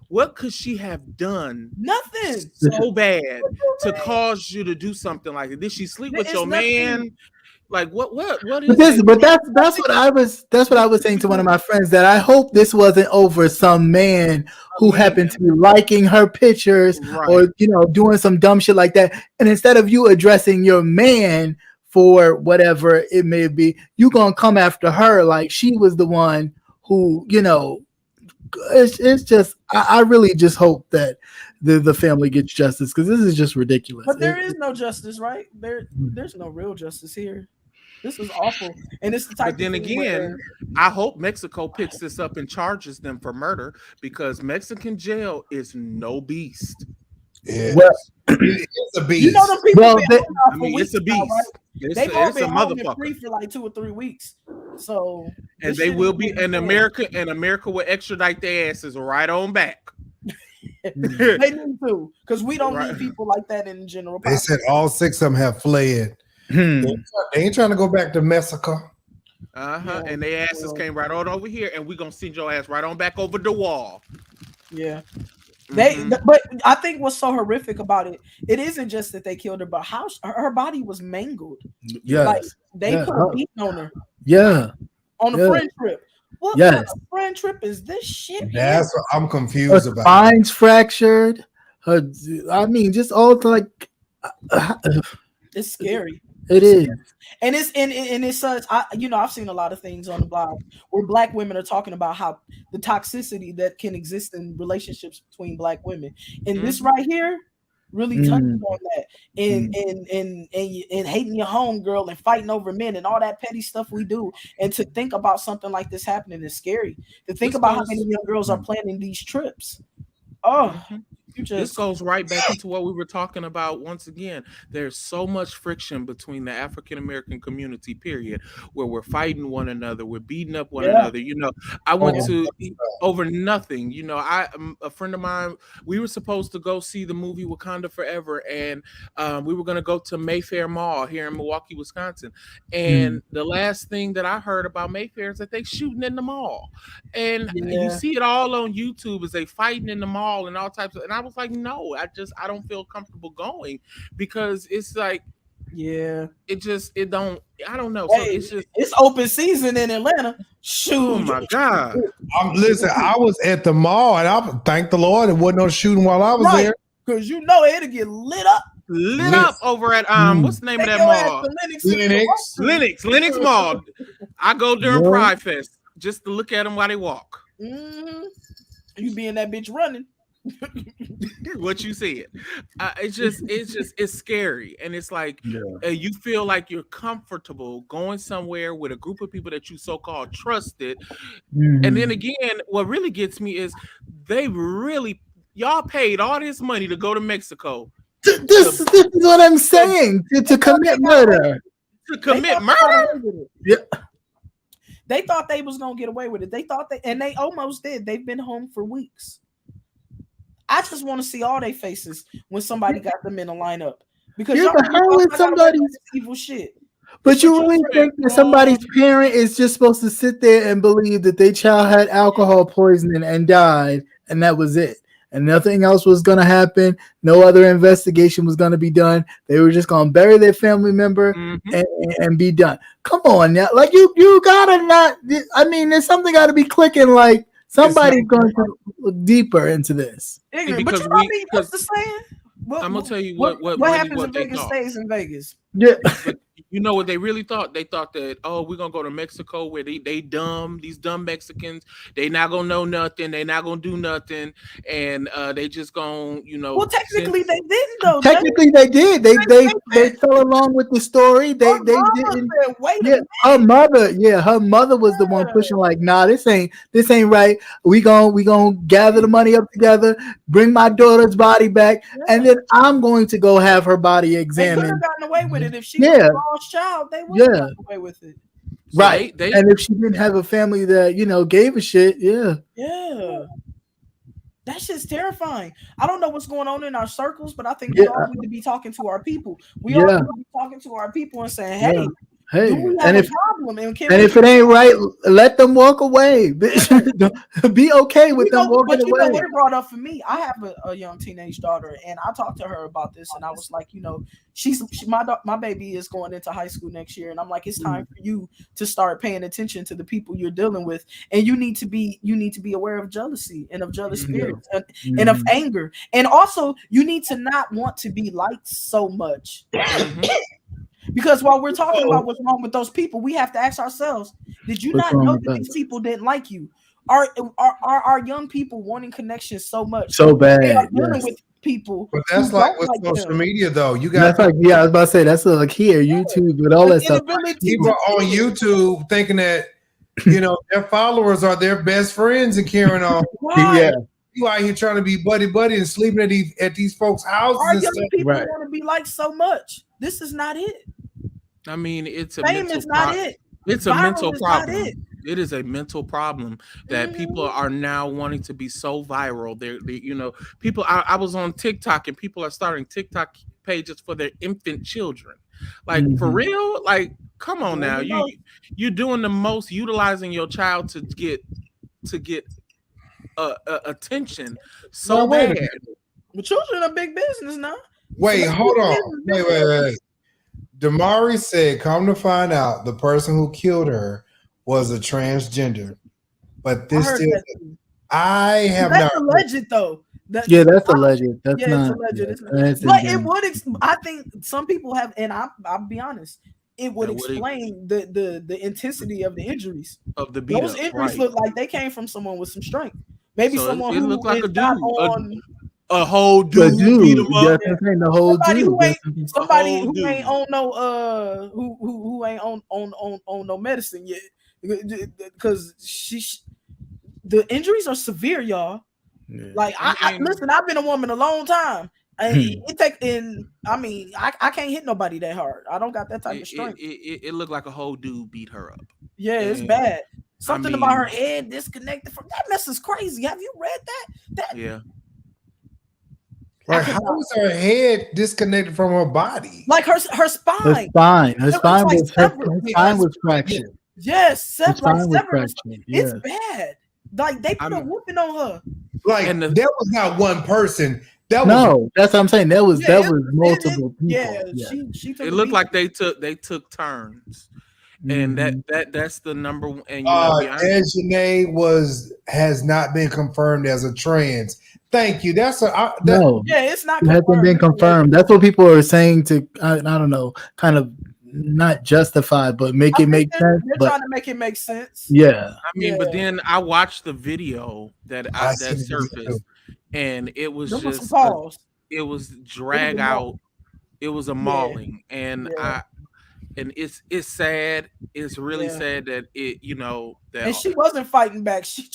What could she have done? Nothing So bad to cause you to do something like it. Did she sleep with your man? Like what is this? But that's what I was saying to one of my friends, that I hope this wasn't over some man who happened to be liking her pictures or, you know, doing some dumb shit like that. And instead of you addressing your man for whatever it may be, you gonna come after her like she was the one who, you know. It's just I really just hope that the family gets justice, because this is just ridiculous. But there is no justice, right? There's no real justice here. This is awful, and it's the type. But then again, I hope Mexico picks this up and charges them for murder, because Mexican jail is no beast. Yeah, well, it's a beast. You know the people. Well, it's a beast. Right? They've all been home and free for like 2 or 3 weeks. So and they will be in America, and America will extradite their asses right on back. They need to, because we don't need people like that in the general population. They said all 6 of them have fled. They ain't trying to go back to Mexico. And their asses came right on over here, and we're gonna send your ass right on back over the wall. Yeah. But I think what's so horrific about it isn't just that they killed her, but how her body was mangled. Yeah, like they put a beating on her. Yeah, on a friend trip. What kind of friend trip is this shit? That's what I'm confused her about. Spine's fractured. Just all like it's scary. It is. And it's such, I've seen a lot of things on the blog where Black women are talking about how the toxicity that can exist in relationships between Black women, and this right here really touches on that, and hating your home girl and fighting over men and all that petty stuff we do, and to think about something like this happening is scary. To think about how many young girls are planning these trips. This goes right back into what we were talking about. Once again, there's so much friction between the African American community, period, where we're fighting one another, we're beating up one another. You know, I went to over nothing. You know, a friend of mine, we were supposed to go see the movie Wakanda Forever, and we were going to go to Mayfair Mall here in Milwaukee, Wisconsin. And the last thing that I heard about Mayfair is that they shooting in the mall, and you see it all on YouTube as they fighting in the mall and all types of. And I was like, no, I don't feel comfortable going, because it's like, I don't know. Hey, so it's open season in Atlanta. Shoot. Oh my God. Listen, I was at the mall, and I thank the Lord it wasn't no shooting while I was there. Because it'll get lit up. Lit up over at what's the name of that mall? Lennox Mall. I go during Pride Fest just to look at them while they walk. You be in that bitch running. What you said. It's scary, and it's like you feel like you're comfortable going somewhere with a group of people that you so-called trusted, and then again, what really gets me is y'all paid all this money to go to Mexico. This is what I'm saying. To commit murder. To commit murder? Yeah. They thought they was gonna get away with it. And they almost did. They've been home for weeks. I just want to see all their faces when somebody got them in a lineup, because how is somebody's evil shit. But you really think that somebody's parent is just supposed to sit there and believe that their child had alcohol poisoning and died, and that was it, and nothing else was going to happen? No other investigation was going to be done. They were just going to bury their family member and be done. Come on now, like you gotta not. I mean, there's something got to be clicking. Like somebody's going to look deeper into this. But you know me, what's the saying? I'm gonna tell you what happens in Vegas stays in Vegas. Yeah. You know what they really thought? They thought that, oh, we're gonna go to Mexico where they dumb, these dumb Mexicans, they not gonna know nothing, they not gonna do nothing, and they just gonna, Well, technically they didn't though. Technically they did. They fell along with the story. They didn't. Said, wait yeah, her mother was the one pushing like, nah, this ain't right. We gonna gather the money up together, bring my daughter's body back, and then I'm going to go have her body examined. They could have gotten away with it if she was a lost child. They would have gotten away with it. So right. And if she didn't have a family that gave a shit, yeah. That shit's terrifying. I don't know what's going on in our circles, but I think we all need to be talking to our people. We all need to be talking to our people and saying, hey, hey, do we have a problem? And if it ain't right, let them walk away. Be okay with them walking away. But what it brought up for me, I have a young teenage daughter, and I talked to her about this, and I was like, my baby is going into high school next year, and I'm like, it's time for you to start paying attention to the people you're dealing with, and you need to be aware of jealousy and of jealous spirits and of anger, and also you need to not want to be liked so much. Because while we're talking about what's wrong with those people, we have to ask ourselves, did you not know that these people didn't like you? Are our young people wanting connection so much? So bad. They are dealing with people. But that's like with social media, though. You got I was about to say that's like here, YouTube, with all that stuff. People on YouTube thinking that their followers are their best friends and carrying on. Yeah. You out here trying to be buddy and sleeping at these folks' houses. Our young people want to be liked so much. This is not it. I mean, it's a fame is not it. It's a mental problem. It is a mental problem that people are now wanting to be so viral. They people. I was on TikTok and people are starting TikTok pages for their infant children. Like for real? Like, come on now. You're doing the most, utilizing your child to get attention so bad. But children are big business now. Wait, hold on. Wait. Damari said, come to find out, the person who killed her was a transgender. But this I have that's not. That's alleged, though. That's alleged. That's not. It's alleged. But it would. I think some people have, and I'll be honest. It would explain the intensity of the injuries. Of the beat those injuries look like they came from someone with some strength. Maybe someone who looked like a dude. A whole dude beat him up. Somebody who ain't on no who ain't on no medicine yet, because the injuries are severe, y'all. Yeah. Like I listen, I've been a woman a long time. I can't hit nobody that hard. I don't got that type of strength. It looked like a whole dude beat her up. Yeah, it's bad. Something about her head disconnected from that mess is crazy. Have you read that? Yeah. Like, how is her head disconnected from her body? Like her spine. Her spine was fractured. Yes, severed. It's bad. Like they put a whooping on her. Like there was not one person. That's what I'm saying. That was multiple people. Yeah, she took it looked like they took turns. And that's the number one. And Dejanay has not been confirmed as a trans. Thank you. It's not. It hasn't been confirmed. That's what people are saying to. I don't know, kind of not justify, but make it make sense. They're trying to make it make sense. Yeah. I mean, but then I watched the video that surfaced, and it was just it was drag out. It was a mauling, and and it's sad. It's really sad that that. And she wasn't fighting back. She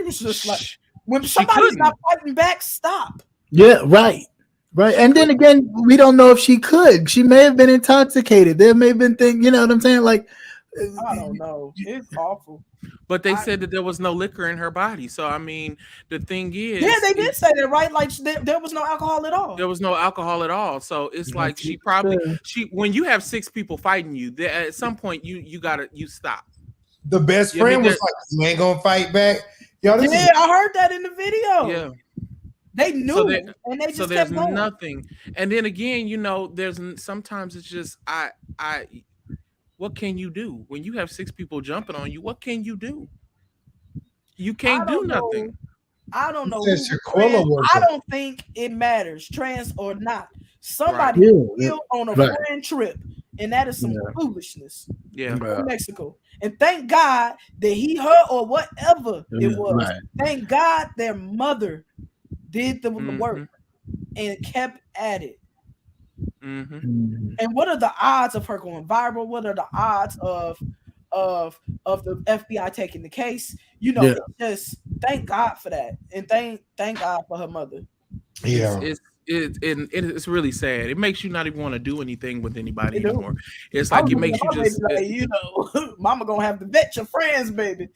was just like. When somebody's not fighting back, stop. Yeah, right. And then again, we don't know if she could. She may have been intoxicated. There may have been things, you know what I'm saying? Like, I don't know. It's awful. But they said that there was no liquor in her body. So, I mean, the thing is... Yeah, they did say that, right? Like, there was no alcohol at all. There was no alcohol at all. So, it's like she probably... when you have 6 people fighting you, at some point, you stop. The best friend was like, you ain't going to fight back? I heard that in the video. Yeah. They knew, and they just kept going. Nothing. And then again, there's sometimes it's just what can you do when you have 6 people jumping on you? What can you do? You can't do nothing. I don't know. I don't think it matters, trans or not. Somebody killed on a foreign trip and that is some foolishness. Yeah, in Mexico. And thank God that her, or whatever it was. Right. Thank God their mother did the work and kept at it. And what are the odds of her going viral? What are the odds of the FBI taking the case? You know, just thank God for that, and thank God for her mother. Yeah, it's really sad. It makes you not even want to do anything with anybody anymore. It's like it makes you just like, you know, mama gonna have to vet your friends, baby.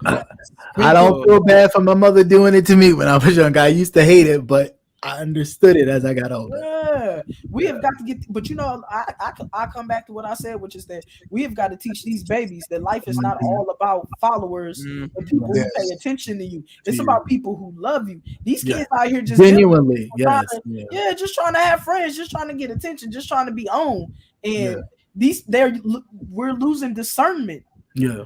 I don't feel bad for my mother doing it to me when I was young. I used to hate it, but I understood it as I got older. Yeah, we have got to get, but you know, I come back to what I said, which is that we have got to teach these babies that life is not all about followers and people who pay attention to you. It's about people who love you. These kids out here just genuinely, just trying to have friends, just trying to get attention, just trying to be on. And we're losing discernment. Yeah.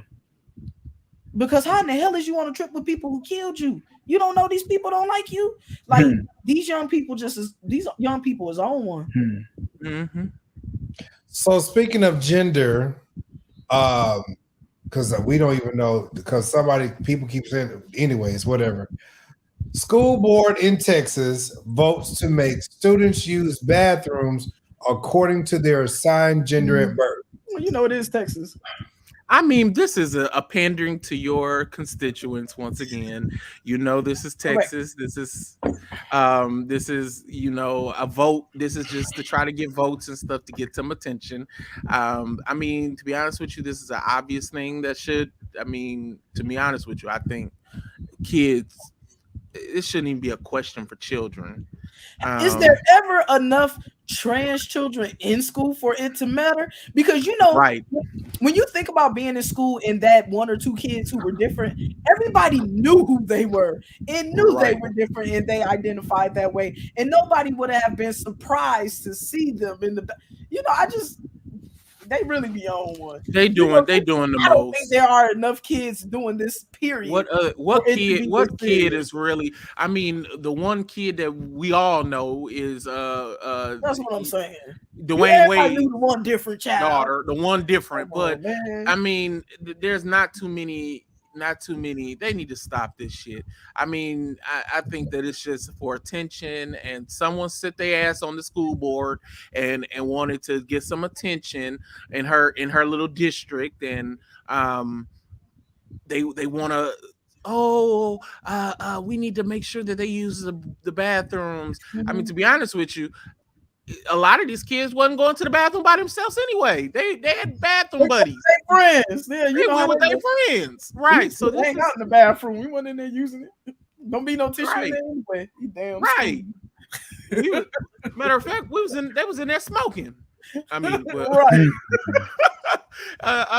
Because how in the hell is you on a trip with people who killed you? You don't know these people don't like you. Like these young people is on one. So speaking of gender, because we don't even know, because people keep saying, anyways, whatever. School board in Texas votes to make students use bathrooms according to their assigned gender at birth. Well, you know it is Texas. I mean, this is a pandering to your constituents once again. You know, this is Texas. This is, you know, a vote. This is just to try to get votes and stuff to get some attention. I mean, to be honest with you, this is an obvious thing that should. I mean, to be honest with you, I think kids. It shouldn't even be a question for children. Is there ever enough trans children in school for it to matter? Because you know, when you think about being in school and that one or two kids who were different, everybody knew who they were and knew they were different and they identified that way, and nobody would have been surprised to see them in the. You know, they really be on one. They doing the most. I don't think there are enough kids doing this. Period. What kid is really? I mean, the one kid that we all know is That's what I'm saying. Dwayne Wade, knew the one different child. Daughter, the one different. But I mean, there's not too many. They need to stop this shit. I mean, I think that it's just for attention, and someone sit their ass on the school board and wanted to get some attention in her little district, and they want to we need to make sure that they use the bathrooms. I mean, to be honest with you, a lot of these kids wasn't going to the bathroom by themselves anyway. They had bathroom buddies. They friends. Yeah, you know with their friends. Right. So they hang out in the bathroom. We went in there using it. Don't be no tissue in there anyway. You damn right. Matter of fact, they was in there smoking. I mean, but,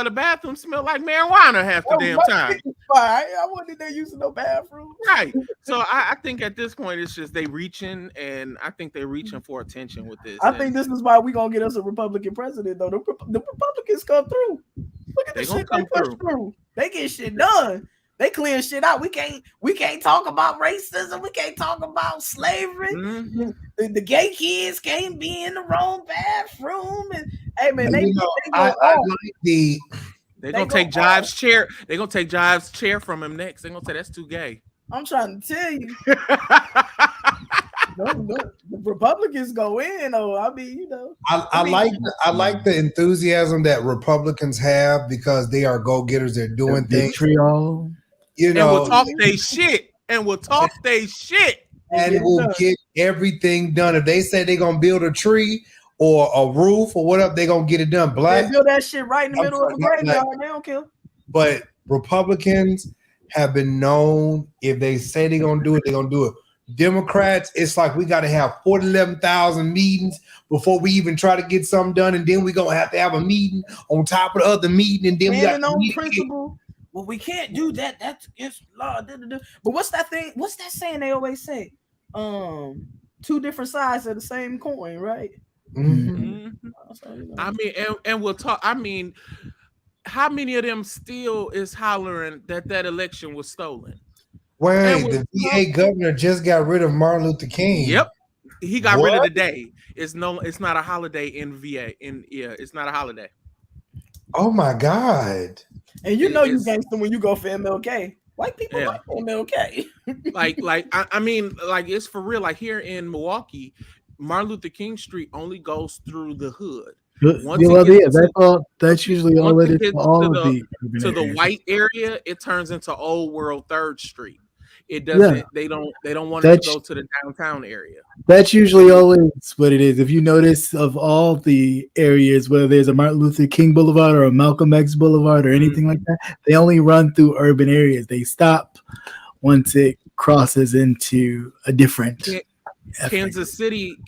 the bathroom smelled like marijuana half the damn time. I wasn't in there using no bathroom. Right. So I think at this point it's just they reaching, and I think they're reaching for attention with this. I think this is why we're gonna get us a Republican president, though. The Republicans come through. Look at the shit they push through. They get shit done. They clear shit out. We can't talk about racism. We can't talk about slavery. The gay kids can't be in the wrong bathroom. And hey man, they're gonna take Jive's chair. They're gonna take Jive's chair from him next. They're gonna say that's too gay. I'm trying to tell you. The Republicans go in, I mean, you know. I like the enthusiasm that Republicans have because they are go-getters. They're doing things. Vitriol. You know, and we'll talk they shit. And we'll get everything done. If they say they're gonna build a tree or a roof or whatever, they're gonna get it done. They build that shit right in the middle of the graveyard. They don't care. But Republicans have been known, if they say they're gonna do it, they're gonna do it. Democrats, it's like we got to have 11,000 meetings before we even try to get something done, and then we're gonna have to have a meeting on top of the other meeting, and then we got on principle. Well, we can't do that. That's against law. But what's that thing? What's that saying they always say? Two different sides of the same coin, right? I mean, and we'll talk. I mean, how many of them still is hollering that election was stolen? Wait, the VA governor just got rid of Martin Luther King. Yep. He got rid of the day. It's not a holiday in VA. It's not a holiday. Oh my God. And you gangster when you go for MLK. White people like MLK. I mean, like it's for real. Like here in Milwaukee, Martin Luther King Street only goes through the hood. That's usually all it is for all of the white area. It turns into Old World 3rd Street. It doesn't. Yeah. They don't want it to go to the downtown area. That's usually always what it is. If you notice, of all the areas, whether there's a Martin Luther King Boulevard or a Malcolm X Boulevard or anything like that, they only run through urban areas. They stop once it crosses into a different. Kansas City,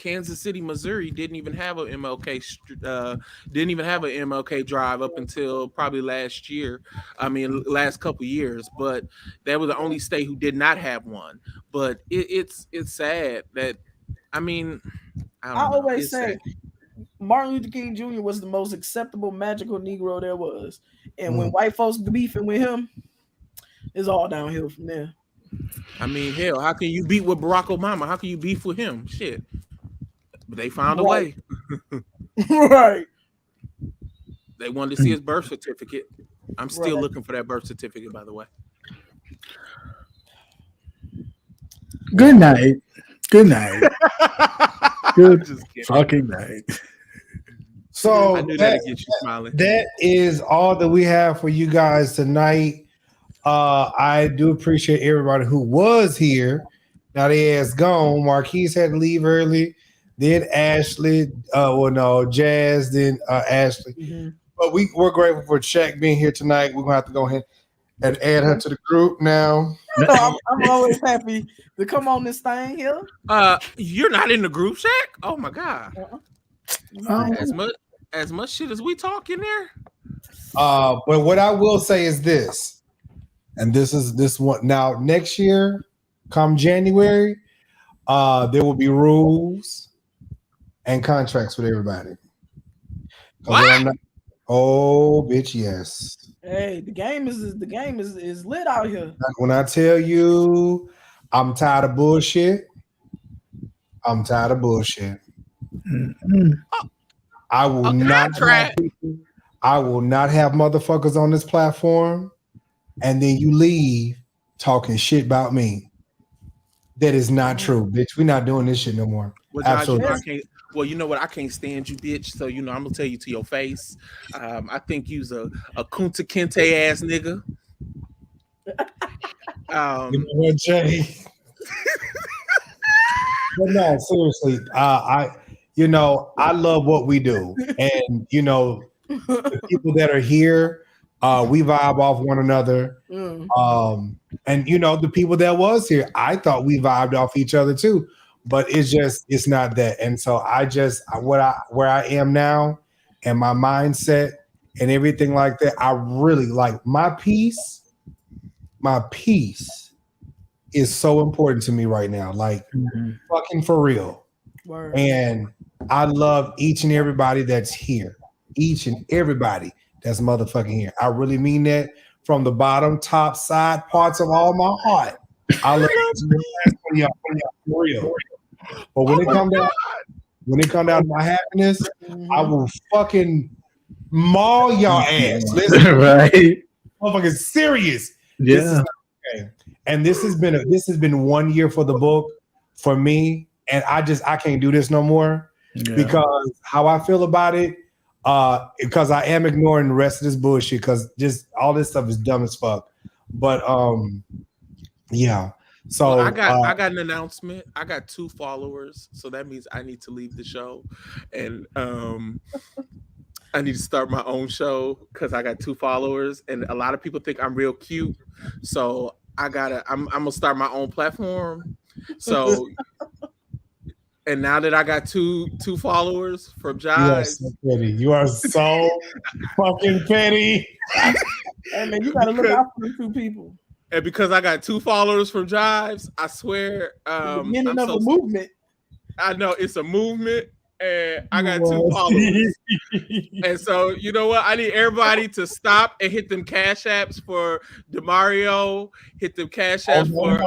Missouri didn't even have an MLK drive up until probably last year. I mean, last couple years, but that was the only state who did not have one. But it's sad that, I mean, I always say Martin Luther King Jr. was the most acceptable magical Negro there was, and when white folks beefing with him, it's all downhill from there. I mean, hell, how can you beef with Barack Obama? How can you beef with him? Shit. But they found a way. Right. They wanted to see his birth certificate. I'm still looking for that birth certificate, by the way. Good night. Good night. Good fucking night. So I knew that'd get you smiling. That is all that we have for you guys tonight. I do appreciate everybody who was here. Now they ass gone. Marquise had to leave early. Then Ashley, Jazz, then Ashley. Mm-hmm. But we're grateful for Shaq being here tonight. We're gonna have to go ahead and add her to the group now. I'm always happy to come on this thing here. You're not in the group, Shaq? Oh my God. As much shit as we talk in there. But what I will say is this. And this one now next year, come January, there will be rules and contracts with everybody. What? Oh, bitch, yes. Hey, the game is lit out here. When I tell you, I'm tired of bullshit. Mm-hmm. I will not have motherfuckers on this platform. And then you leave talking shit about me. That is not true, bitch. We're not doing this shit no more. Well, absolutely. You know what? I can't stand you, bitch. So I'm gonna tell you to your face. I think you's a Kunta Kinte ass nigga. You know what, Jay? But no, seriously, I love what we do, and the people that are here. We vibe off one another. And the people that was here, I thought we vibed off each other too, but it's not that. And so where I am now and my mindset and everything like that, I really like my peace is so important to me right now. Like fucking for real. Word. And I love each and everybody that's here. Each and everybody that's motherfucking here. I really mean that from the bottom, top, side, parts of all my heart. I love y'all for real. But when it comes down to my happiness, I will fucking maul y'all ass. Listen, right? Motherfucking serious. Yeah. Okay. And this has been 1 year for the book for me, and I can't do this no more because how I feel about it. Because I am ignoring the rest of this bullshit because just all this stuff is dumb as fuck. But yeah. So I got an announcement. I got 2 followers, so that means I need to leave the show, and I need to start my own show because I got 2 followers, and a lot of people think I'm real cute. So I'm gonna start my own platform. So. And now that I got two followers from Jives, you are so fucking petty. Hey man, you gotta look out for the 2 people. And because I got 2 followers from Jives, I swear, the beginning of a movement. I know it's a movement, and I got 2 followers. And so you know what? I need everybody to stop and hit them cash apps for DeMario. Hit them cash apps for.